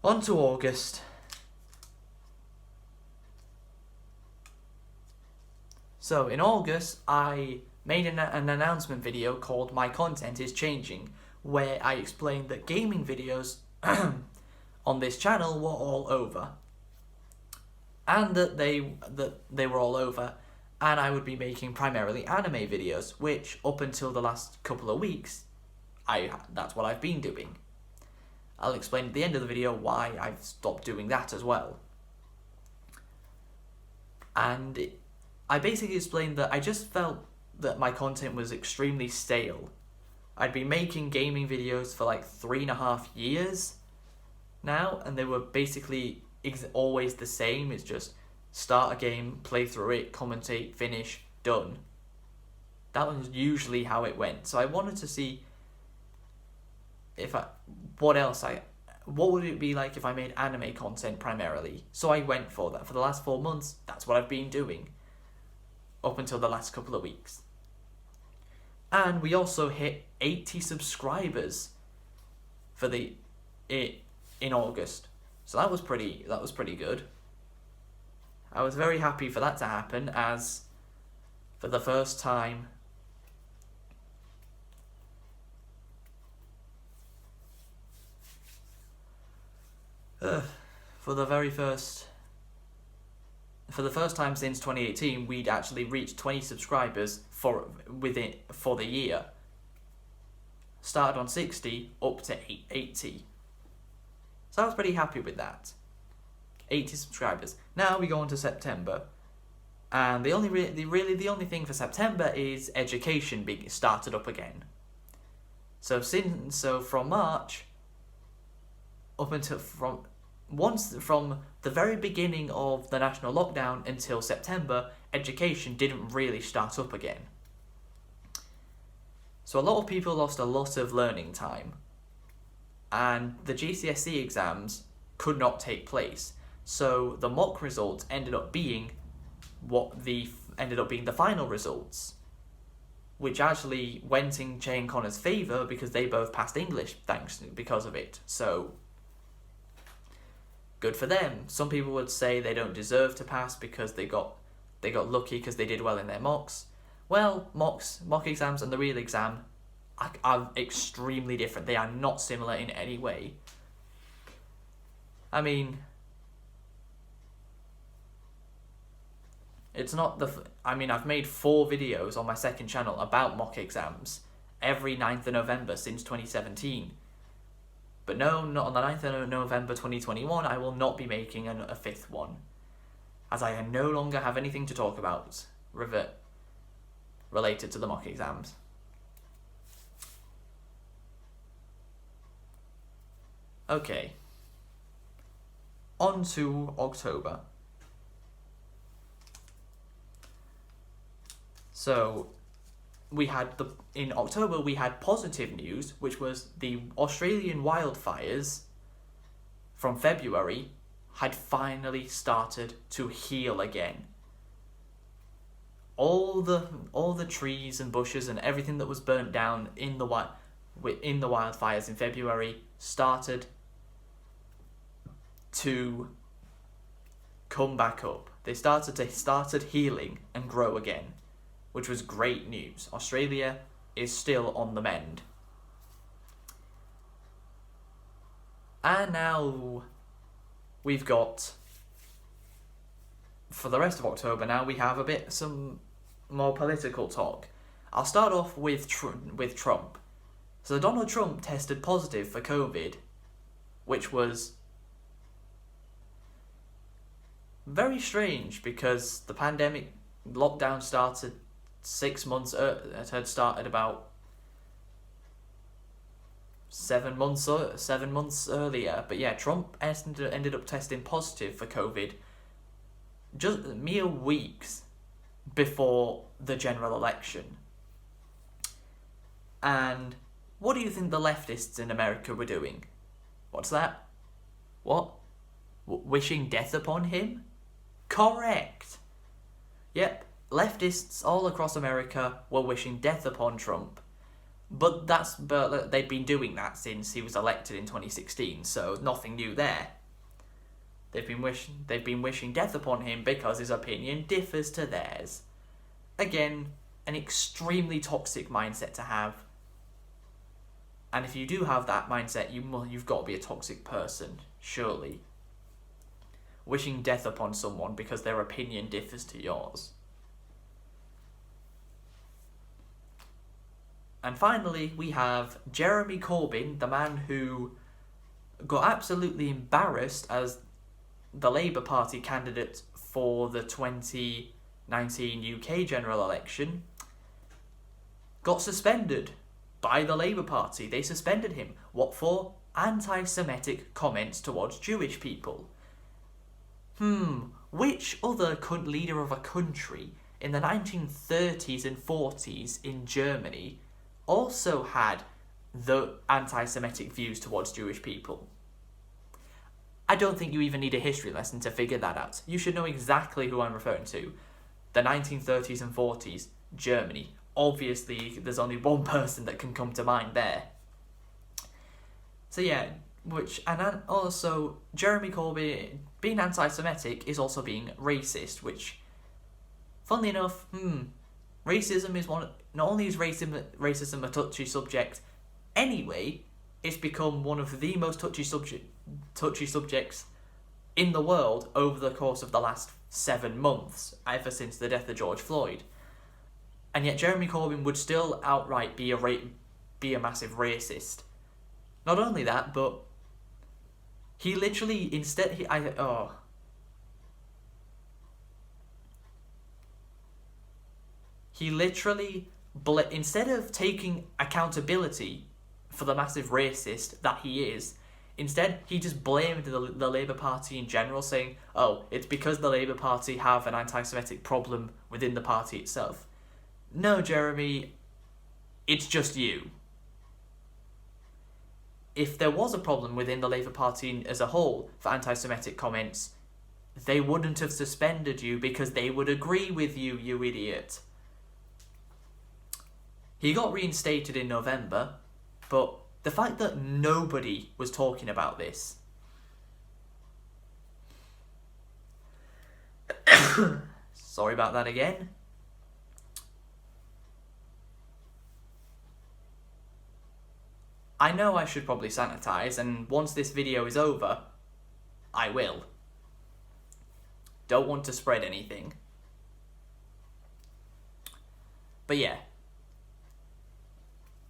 On to August. So in August, I made an announcement video called My Content is Changing, where I explained that gaming videos on this channel were all over, and that they were all over, and I would be making primarily anime videos, which up until the last couple of weeks, that's what I've been doing. I'll explain at the end of the video why I've stopped doing that as well. And I basically explained that I just felt that my content was extremely stale. I'd been making gaming videos for like 3.5 years now, and they were basically always the same. It's just start a game, play through it, commentate, finish, done. That was usually how it went. So I wanted to see what would it be like if I made anime content primarily. So I went for that. For the last 4 months, that's what I've been doing up until the last couple of weeks. And we also hit 80 subscribers in August. So that was pretty good. I was very happy for that to happen, as for the first time for the first time since 2018, we'd actually reached 20 subscribers for the year. Started on 60 up to 80. So I was pretty happy with that. 80 subscribers. Now we go on to September, and the only thing for September is education being started up again. So from March up until from the very beginning of the national lockdown until September, education didn't really start up again. So a lot of people lost a lot of learning time, and the GCSE exams could not take place. So the mock results ended up being the final results, which actually went in Jay and Connor's favour because they both passed English because of it. So good for them. Some people would say they don't deserve to pass because they got lucky because they did well in their mocks. Well, mock exams and the real exam are extremely different. They are not similar in any way. I mean, I've made 4 videos on my second channel about mock exams every 9th of November since 2017. But no, not on the 9th of November 2021, I will not be making a 5th one, as I no longer have anything to talk about related to the mock exams. Okay. On to October. So in October we had positive news, which was the Australian wildfires from February had finally started to heal again. All the trees and bushes and everything that was burnt down in the wildfires in February started to come back up. They started healing and grow again, which was great news. Australia is still on the mend. And now we've got, for the rest of October now, we have some more political talk. I'll start off with Trump. So Donald Trump tested positive for COVID, which was very strange because the pandemic lockdown started 6 months. It had started about 7 months earlier. But yeah, Trump ended up testing positive for COVID just mere weeks before the general election. And what do you think the leftists in America were doing? What's that? What? Wishing death upon him? Correct. Yep, leftists all across America were wishing death upon Trump. But they'd been doing that since he was elected in 2016, so nothing new there. They've been wishing death upon him because his opinion differs to theirs. Again, an extremely toxic mindset to have. And if you do have that mindset, you've got to be a toxic person, surely. Wishing death upon someone because their opinion differs to yours. And finally, we have Jeremy Corbyn, the man who got absolutely embarrassed as the Labour Party candidate for the 2020 2019 UK general election, got suspended by the Labour Party. They suspended him. What for? Anti-Semitic comments towards Jewish people. Which other leader of a country in the 1930s and 40s in Germany also had the anti-Semitic views towards Jewish people? I don't think you even need a history lesson to figure that out. You should know exactly who I'm referring to. The 1930s and 40s, Germany. Obviously, there's only one person that can come to mind there. So yeah, and also Jeremy Corbyn being anti-Semitic is also being racist, which, funnily enough, racism is not only is racism a touchy subject anyway, it's become one of the most touchy subjects in the world over the course of the last 7 months, ever since the death of George Floyd. And yet Jeremy Corbyn would still outright be a massive racist. Not only that, but he literally instead instead of taking accountability for the massive racist that he is, instead he just blamed the Labour Party in general, saying, oh, it's because the Labour Party have an anti-Semitic problem within the party itself. No, Jeremy, it's just you. If there was a problem within the Labour Party as a whole for anti-Semitic comments, they wouldn't have suspended you because they would agree with you, you idiot. He got reinstated in November, but the fact that nobody was talking about this... Sorry about that again. I know I should probably sanitize, and once this video is over, I will. Don't want to spread anything. But yeah.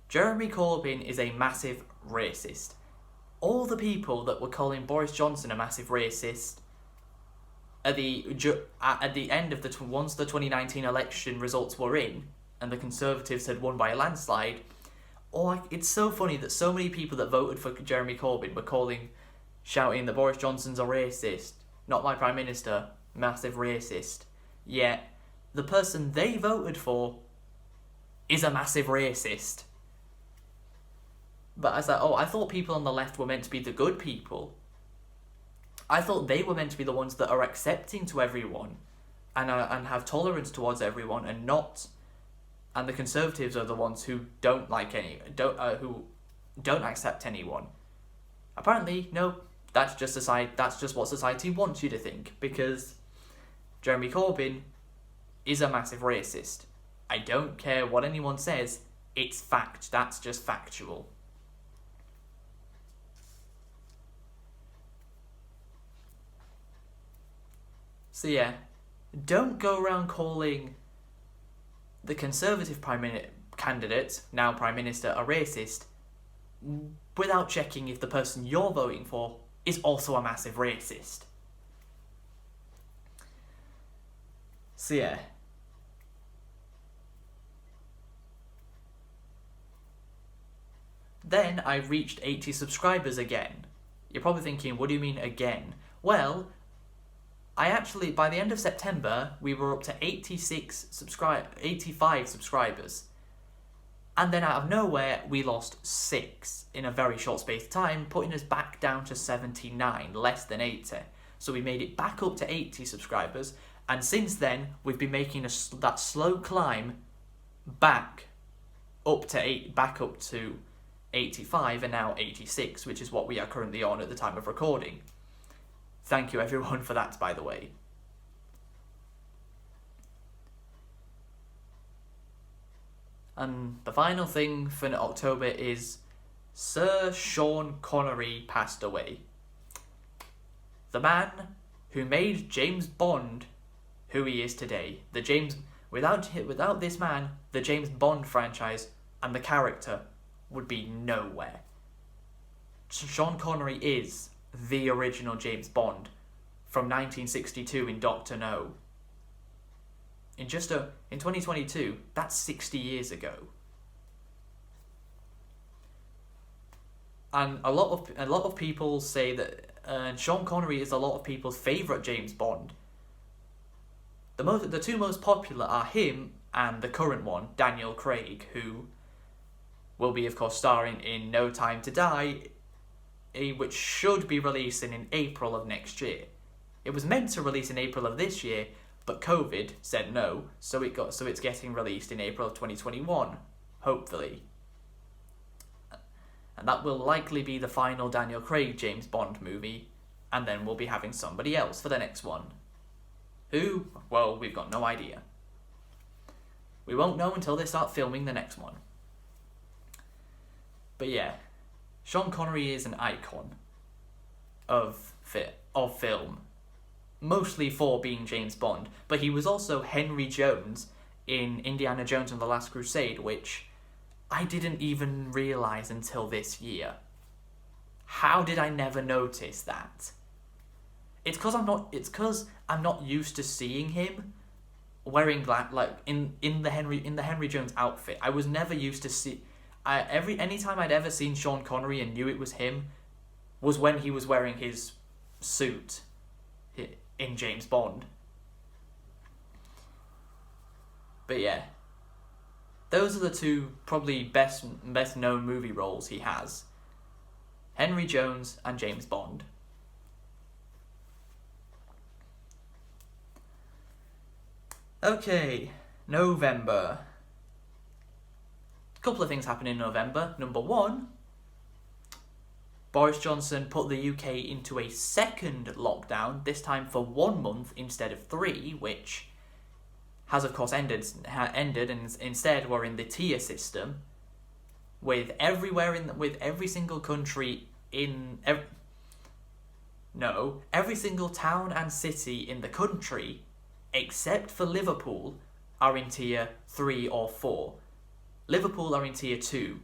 Jeremy Corbyn is a massive racist. All the people that were calling Boris Johnson a massive racist at the end of once the 2019 election results were in, and the Conservatives had won by a landslide, it's so funny that so many people that voted for Jeremy Corbyn were shouting that Boris Johnson's a racist, not my Prime Minister, massive racist. Yet, the person they voted for is a massive racist. But I thought people on the left were meant to be the good people. I thought they were meant to be the ones that are accepting to everyone and have tolerance towards everyone, and the Conservatives are the ones who don't accept anyone. Apparently, no, that's just what society wants you to think, because Jeremy Corbyn is a massive racist. I don't care what anyone says, it's fact, that's just factual. So yeah, don't go around calling the Conservative candidate, now Prime Minister, a racist without checking if the person you're voting for is also a massive racist. So yeah. Then I reached 80 subscribers again. You're probably thinking, what do you mean again? Well, by the end of September, we were up to 85 subscribers. And then out of nowhere, we lost 6 in a very short space of time, putting us back down to 79, less than 80. So we made it back up to 80 subscribers, and since then, we've been making that slow climb back up to 85 and now 86, which is what we are currently on at the time of recording. Thank you everyone for that, by the way. And the final thing for October is Sir Sean Connery passed away. The man who made James Bond who he is today. Without this man, the James Bond franchise and the character would be nowhere. Sean Connery is the original James Bond from 1962 in Doctor No. in 2022, that's 60 years ago. And a lot of people say that Sean Connery is a lot of people's favourite James Bond. The two most popular are him and the current one, Daniel Craig, who will be, of course, starring in No Time to Die, which should be releasing in April of next year. It was meant to release in April of this year, but COVID said no, so it's getting released in April of 2021, hopefully. And that will likely be the final Daniel Craig James Bond movie, and then we'll be having somebody else for the next one. Who? Well, we've got no idea. We won't know until they start filming the next one. But yeah, Sean Connery is an icon of film, mostly for being James Bond, but he was also Henry Jones in Indiana Jones and the Last Crusade, which I didn't even realise until this year. How did I never notice that? It's because I'm not used to seeing him wearing in the Henry Jones outfit. I was never used to see. Anytime I'd ever seen Sean Connery and knew it was him was when he was wearing his suit in James Bond. But yeah, those are the two probably best known movie roles he has: Henry Jones and James Bond. Okay, November. A couple of things happened in November. Number one, Boris Johnson put the UK into a second lockdown, this time for 1 month instead of 3, which has of course ended, and instead we're in the tier system, with every single country every single town and city in the country, except for Liverpool, are in tier 3 or 4. Liverpool are in tier 2,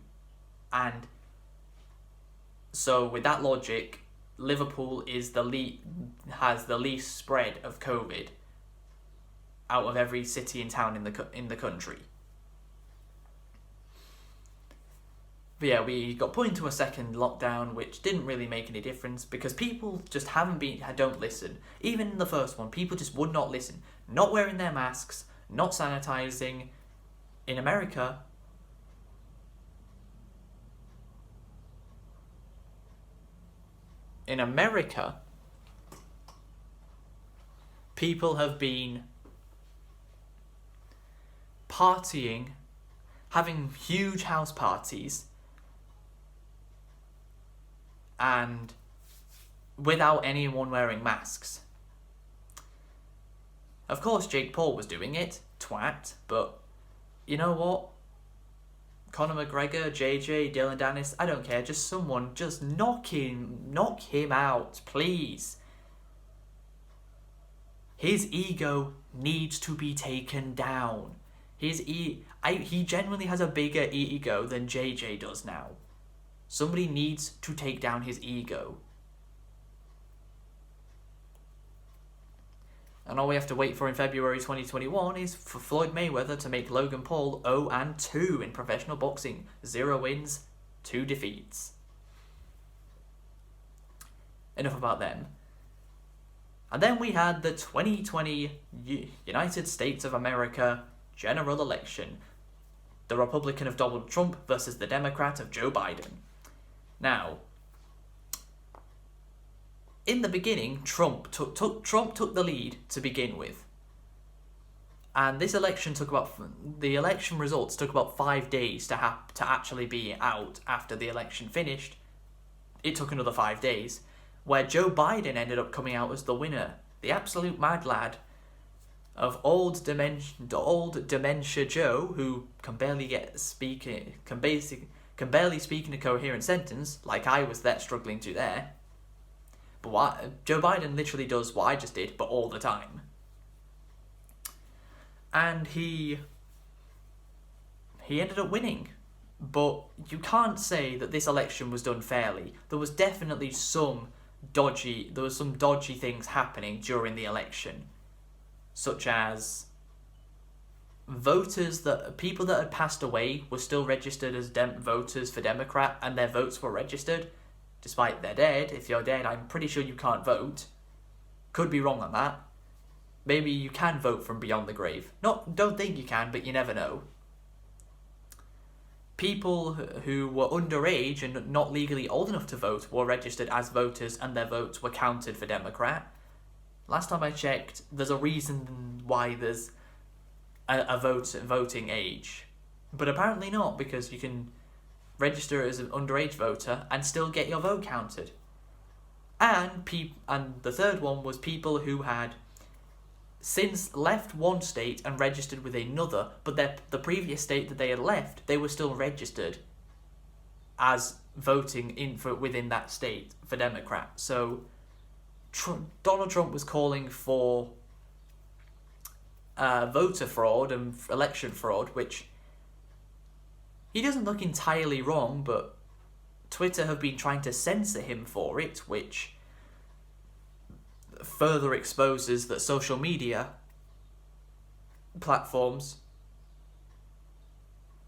and so with that logic, Liverpool has the least spread of COVID out of every city and town in the country. But yeah, we got put into a second lockdown, which didn't really make any difference because people just don't listen. Even in the first one, people just would not listen. Not wearing their masks, not sanitizing. In America, people have been partying, having huge house parties, and without anyone wearing masks. Of course, Jake Paul was doing it, twat, but you know what? Conor McGregor, JJ, Dylan Dennis, I don't care, just someone, just knock him out, please. His ego needs to be taken down. He genuinely has a bigger ego than JJ does now. Somebody needs to take down his ego. And all we have to wait for in February 2021 is for Floyd Mayweather to make Logan Paul 0-2 in professional boxing. 0 wins, 2 defeats. Enough about them. And then we had the 2020 United States of America general election. The Republican of Donald Trump versus the Democrat of Joe Biden. Now, in the beginning, Trump took the lead to begin with. And this election the election results took about 5 days to actually be out after the election finished. It took another 5 days, where Joe Biden ended up coming out as the winner. The absolute mad lad of old dementia Joe, who can barely speak in a coherent sentence, like I was there struggling to there. But Joe Biden literally does what I just did, but all the time. And he ended up winning. But you can't say that this election was done fairly. There was definitely some dodgy things happening during the election. Such as people that had passed away were still registered as voters for Democrat, and their votes were registered, despite they're dead. If you're dead, I'm pretty sure you can't vote. Could be wrong on that. Maybe you can vote from beyond the grave. Don't think you can, but you never know. People who were underage and not legally old enough to vote were registered as voters, and their votes were counted for Democrat. Last time I checked, there's a reason why there's a voting age. But apparently not, because you can register as an underage voter and still get your vote counted. And the third one was people who had since left one state and registered with another, but the previous state that they had left, they were still registered as voting within that state for Democrat. So Donald Trump was calling for voter fraud and election fraud, which he doesn't look entirely wrong, but Twitter have been trying to censor him for it, which further exposes that social media platforms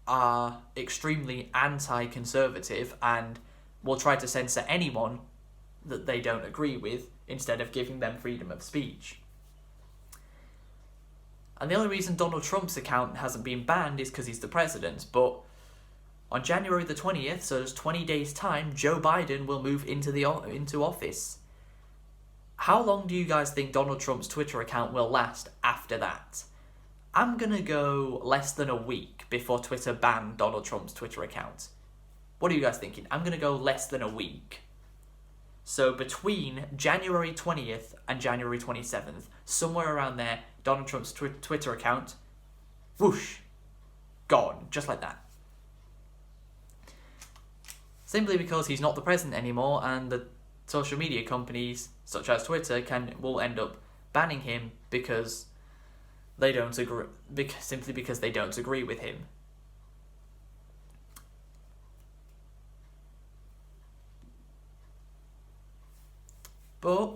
are extremely anti-conservative and will try to censor anyone that they don't agree with instead of giving them freedom of speech. And the only reason Donald Trump's account hasn't been banned is because he's the president, but on January the 20th, so there's 20 days' time, Joe Biden will move into office. How long do you guys think Donald Trump's Twitter account will last after that? I'm gonna go less than a week before Twitter banned Donald Trump's Twitter account. What are you guys thinking? I'm gonna go less than a week. So between January 20th and January 27th, somewhere around there, Donald Trump's Twitter account, whoosh, gone, just like that. Simply because he's not the president anymore, and the social media companies, such as Twitter, will end up banning him because they don't agree. Simply because they don't agree with him. But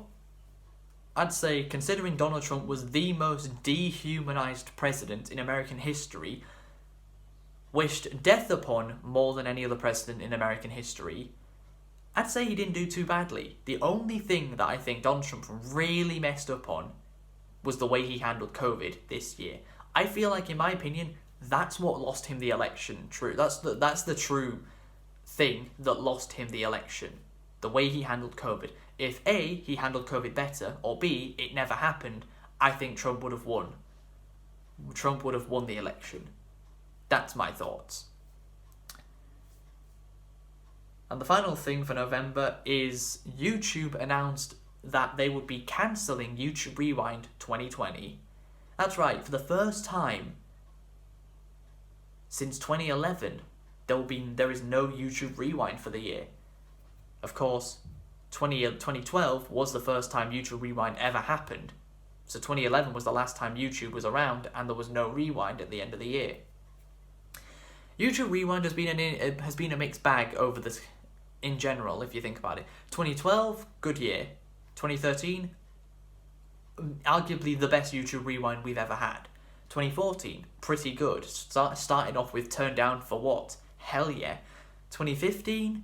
I'd say, considering Donald Trump was the most dehumanized president in American history, wished death upon more than any other president in American history, I'd say he didn't do too badly. The only thing that I think Donald Trump really messed up on was the way he handled COVID this year. I feel like, in my opinion, that's what lost him the election. That's the true thing that lost him the election. The way he handled COVID. If A, he handled COVID better, or B, it never happened, I think Trump would have won. Trump would have won the election. That's my thoughts. And the final thing for November is YouTube announced that they would be cancelling YouTube Rewind 2020. That's right, for the first time since 2011, there is no YouTube Rewind for the year. Of course, 2012 was the first time YouTube Rewind ever happened. So 2011 was the last time YouTube was around, and there was no Rewind at the end of the year. YouTube Rewind has been a mixed bag over this in general, if you think about it. 2012, good year. 2013, arguably the best YouTube Rewind we've ever had. 2014, pretty good. Starting off with Turned Down for What? Hell yeah. 2015,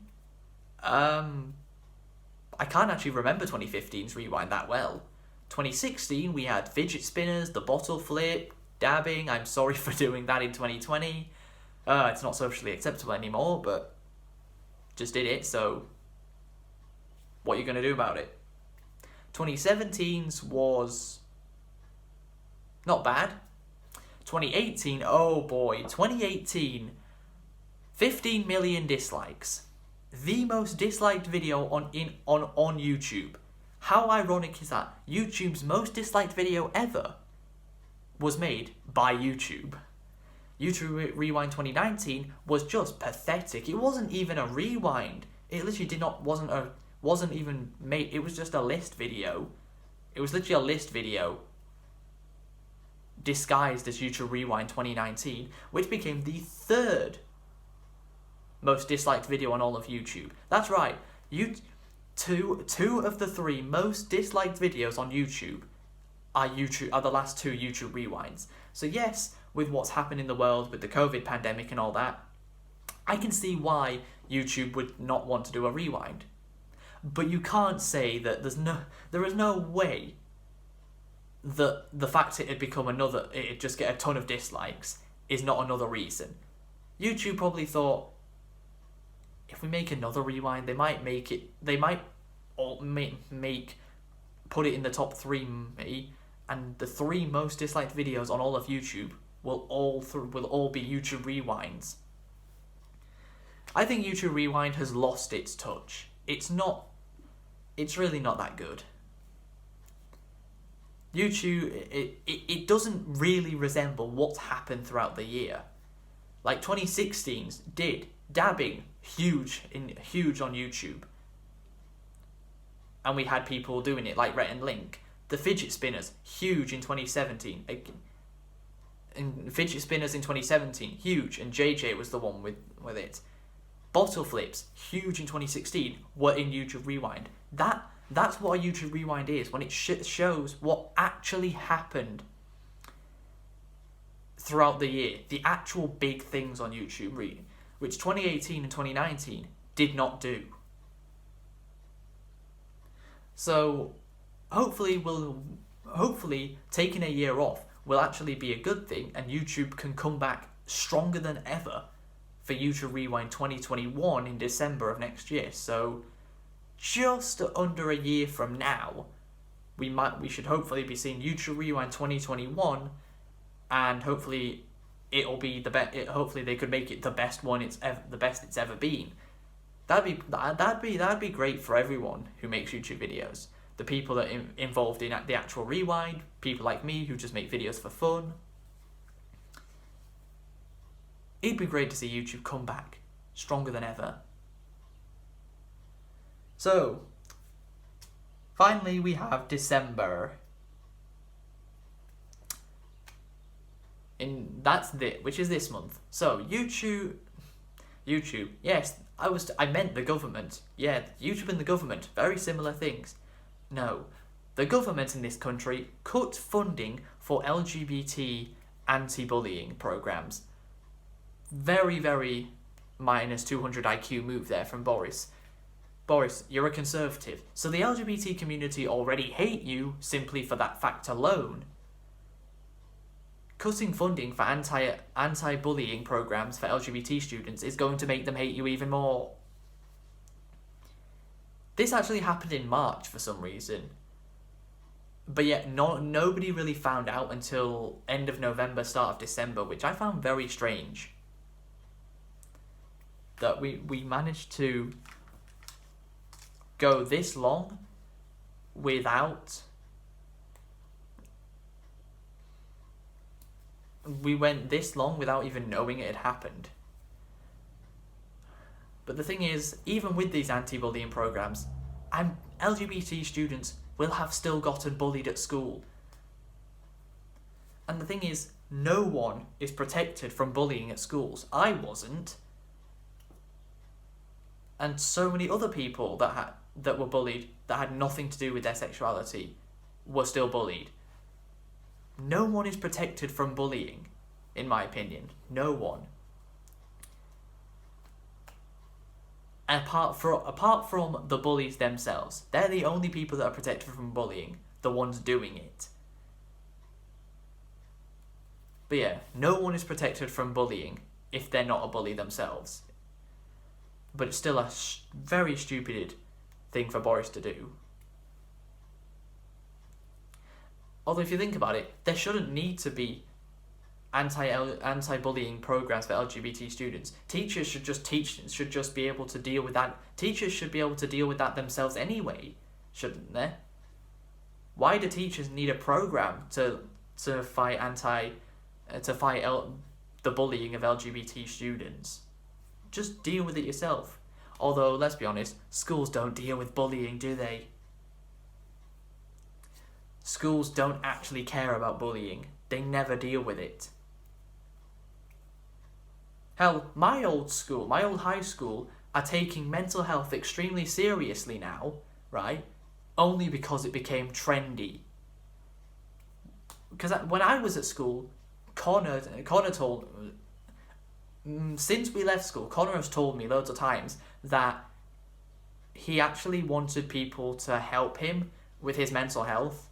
I can't actually remember 2015's Rewind that well. 2016, we had fidget spinners, the bottle flip, dabbing. I'm sorry for doing that in 2020. It's not socially acceptable anymore, but just did it, so what are you going to do about it? 2017's was not bad. 2018, oh boy, 2018, 15 million dislikes. The most disliked video on YouTube. How ironic is that? YouTube's most disliked video ever was made by YouTube. YouTube Rewind 2019 was just pathetic. It wasn't even a rewind. It literally wasn't even made. It was just a list video. It was literally a list video disguised as YouTube Rewind 2019, which became the third most disliked video on all of YouTube. That's right. Two of the three most disliked videos on YouTube are the last two YouTube Rewinds. So yes, with what's happened in the world with the COVID pandemic and all that, I can see why YouTube would not want to do a rewind. But you can't say that there is no way that the fact it had just get a ton of dislikes is not another reason. YouTube probably thought, if we make another rewind, they might put it in the top 3 maybe, and the 3 most disliked videos on all of YouTube will all be YouTube rewinds. I think YouTube Rewind has lost its touch. It's really not that good. YouTube, it doesn't really resemble what's happened throughout the year. Like 2016's did. Dabbing, huge on YouTube. And we had people doing it, like Rhett and Link. The fidget spinners, huge in 2017. And fidget spinners in 2017, huge, and JJ was the one with it. Bottle flips, huge in 2016, were in YouTube Rewind. That's what a YouTube Rewind is, when it shows what actually happened throughout the year. The actual big things on YouTube, which 2018 and 2019 did not do. So, hopefully taking a year off will actually be a good thing, and YouTube can come back stronger than ever for YouTube Rewind 2021 in December of next year. So just under a year from now, we should hopefully be seeing YouTube Rewind 2021, and hopefully it'll be the best. Hopefully they could make it the best one it's ever been. That'd be great for everyone who makes YouTube videos. The people that are involved in the actual rewind, people like me who just make videos for fun. It'd be great to see YouTube come back stronger than ever. So, finally we have December. Which is this month. So, YouTube, yes, I meant the government. Yeah, YouTube and the government, very similar things. No, the government in this country cut funding for LGBT anti-bullying programs. Very, very minus 200 IQ move there from Boris. Boris, you're a conservative, so the LGBT community already hate you simply for that fact alone. Cutting funding for anti-bullying programs for LGBT students is going to make them hate you even more. This actually happened in March for some reason. But yet nobody really found out until end of November, start of December, which I found very strange. That we managed to go this long without... We went this long without even knowing it had happened. But the thing is, even with these anti-bullying programs, LGBT students will have still gotten bullied at school. And the thing is, no one is protected from bullying at schools. I wasn't. And so many other people that were bullied that had nothing to do with their sexuality were still bullied. No one is protected from bullying, in my opinion. No one. Apart from the bullies themselves. They're the only people that are protected from bullying. The ones doing it. But yeah, no one is protected from bullying if they're not a bully themselves. But it's still a very stupid thing for Boris to do. Although if you think about it, there shouldn't need to be anti-bullying programs for LGBT students. Teachers should just be able to deal with that. Teachers should be able to deal with that themselves anyway, shouldn't they? Why do teachers need a program to fight the bullying of LGBT students? Just deal with it yourself. Although, let's be honest, schools don't deal with bullying, do they? Schools don't actually care about bullying. They never deal with it. Hell, my old high school, are taking mental health extremely seriously now, right? Only because it became trendy. Because when I was at school, Connor told, since we left school, Connor has told me loads of times that he actually wanted people to help him with his mental health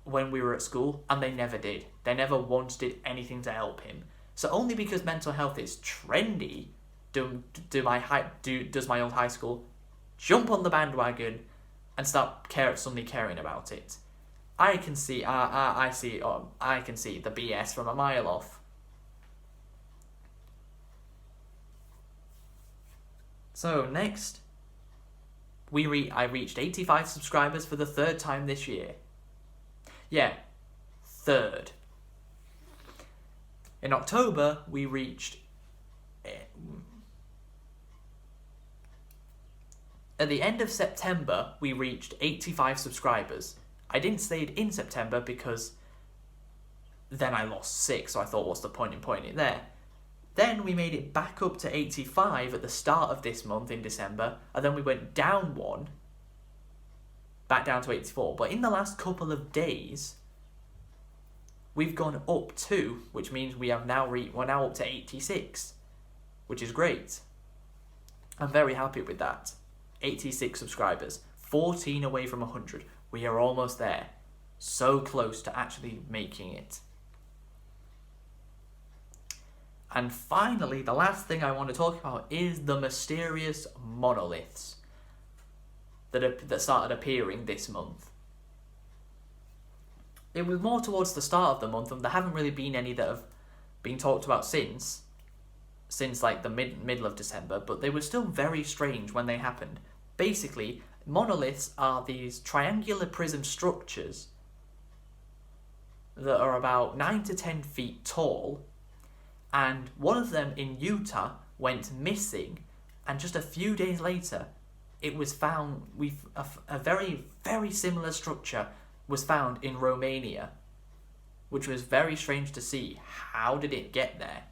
when we were at school, and they never did. They never once did anything to help him. So only because mental health is trendy, does my old high school jump on the bandwagon and start suddenly caring about it. I can see I can see the BS from a mile off. So next, I reached 85 subscribers for the third time this year. Yeah, third. In October, we reached... At the end of September, we reached 85 subscribers. I didn't say it in September because then I lost 6, so I thought, what's the point in putting it there? Then we made it back up to 85 at the start of this month in December, and then we went down 1, back down to 84. But in the last couple of days, we've gone up 2, which means we're now up to 86, which is great. I'm very happy with that. 86 subscribers, 14 away from 100. We are almost there. So close to actually making it. And finally, the last thing I want to talk about is the mysterious monoliths that started appearing this month. It was more towards the start of the month, and there haven't really been any that have been talked about since like the middle of December, but they were still very strange when they happened. Basically, monoliths are these triangular prism structures that are about 9 to 10 feet tall, and one of them in Utah went missing, and just a few days later it was found. A very, very similar structure was found in Romania, which was very strange to see. How did it get there?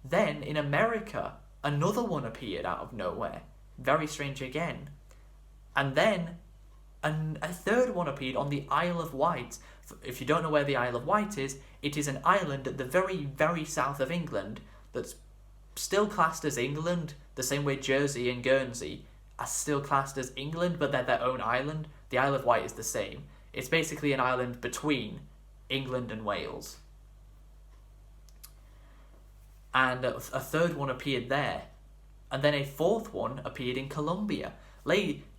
Then in America, another one appeared out of nowhere, very strange again. And then a third one appeared on the Isle of Wight. If you don't know where the Isle of Wight is, it is an island at the very, very south of England that's still classed as England, the same way Jersey and Guernsey are still classed as England, but they're their own island. The Isle of Wight is the same. It's basically an island between England and Wales. And a third one appeared there. And then a fourth one appeared in Colombia.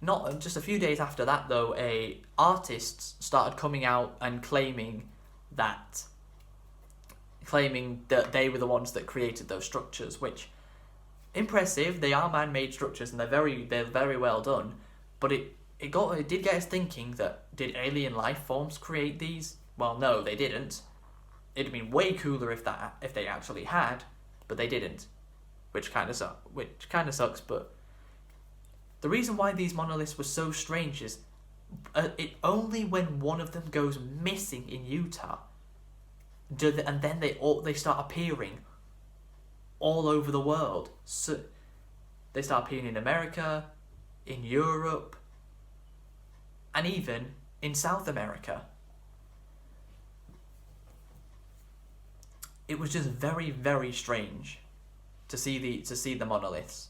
Not just a few days after that, though, artists started coming out and claiming that they were the ones that created those structures, which, impressive. They are man-made structures and they're very well done. But it did get us thinking that, did alien life forms create these? Well, no, they didn't. It'd have been way cooler if they actually had, but they didn't, which kind of sucks. But the reason why these monoliths were so strange is only when one of them goes missing in Utah, and then they start appearing all over the world. So they start appearing in America, in Europe, and even in South America. It was just very, very strange to see the monoliths.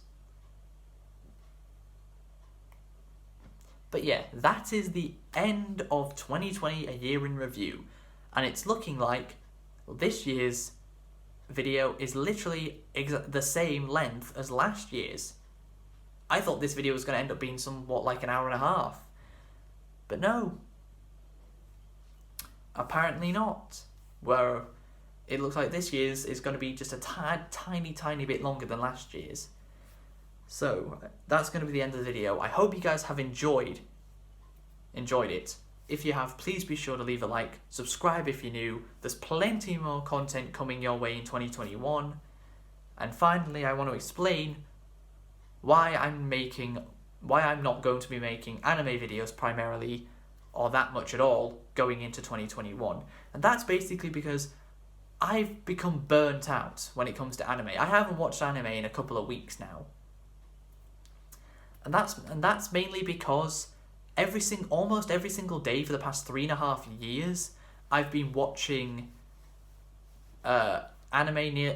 But yeah, that is the end of 2020, a year in review. And it's looking like this year's video is literally the same length as last year's. I thought this video was going to end up being somewhat like an hour and a half. But no. Apparently not. Where it looks like this year's is going to be just a tiny bit longer than last year's. So, that's going to be the end of the video. I hope you guys have enjoyed it. If you have, please be sure to leave a like, subscribe if you're new. There's plenty more content coming your way in 2021. And finally, I want to explain why I'm not going to be making anime videos primarily, or that much at all, going into 2021. And that's basically because I've become burnt out when it comes to anime. I haven't watched anime in a couple of weeks now. And that's mainly because almost every single day for the past 3.5 years, I've been watching anime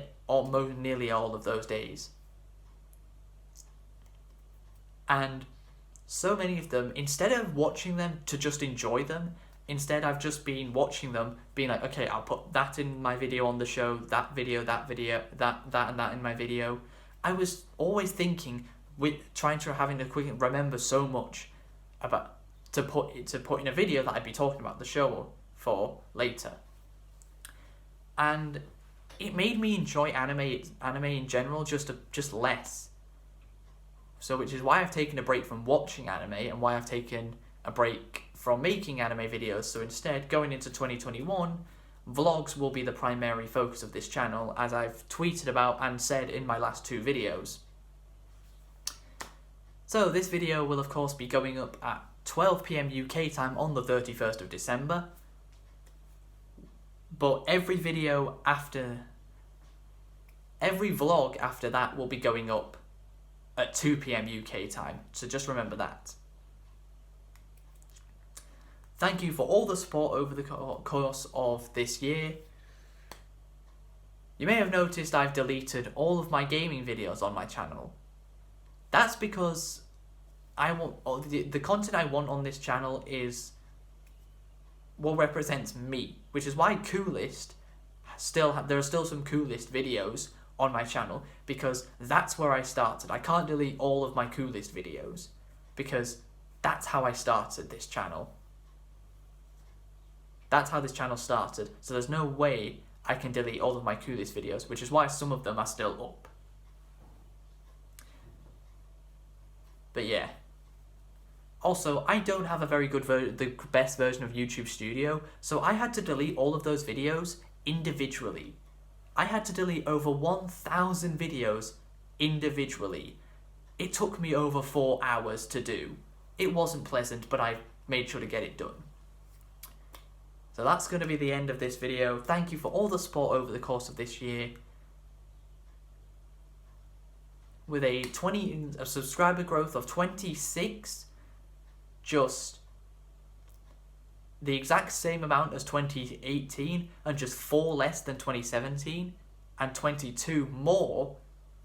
nearly all of those days. And so many of them, instead of watching them to just enjoy them, instead I've just been watching them, being like, okay, I'll put that in my video on the show, that video, that and that in my video. I was always thinking, having to quickly remember so much about to put in a video that I'd be talking about the show for later. And it made me enjoy anime in general just less. So which is why I've taken a break from watching anime and why I've taken a break from making anime videos. So instead, going into 2021, vlogs will be the primary focus of this channel, as I've tweeted about and said in my last 2 videos. So this video will of course be going up at 12 PM UK time on the 31st of December. But every vlog after that will be going up at 2 PM UK time, so just remember that. Thank you for all the support over the course of this year. You may have noticed I've deleted all of my gaming videos on my channel. That's because the content I want on this channel is what represents me, which is why Coolest there are still some Coolest videos on my channel, because that's where I started. I can't delete all of my Coolest videos because that's how I started this channel. That's how this channel started, so there's no way I can delete all of my Coolest videos, which is why some of them are still up. But yeah. Also, I don't have a very good the best version of YouTube Studio, so I had to delete all of those videos individually. I had to delete over 1,000 videos individually. It took me over 4 hours to do. It wasn't pleasant, but I made sure to get it done. So that's going to be the end of this video. Thank you for all the support over the course of this year. With a subscriber growth of 26, just the exact same amount as 2018 and just 4 less than 2017 and 22 more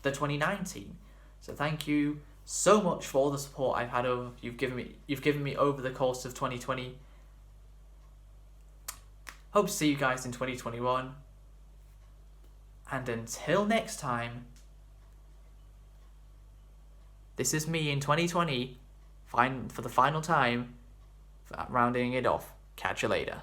than 2019. So thank you so much for all the support I've had you've given me over the course of 2020. Hope to see you guys in 2021. And until next time, this is me in 2020, for the final time, rounding it off. Catch you later.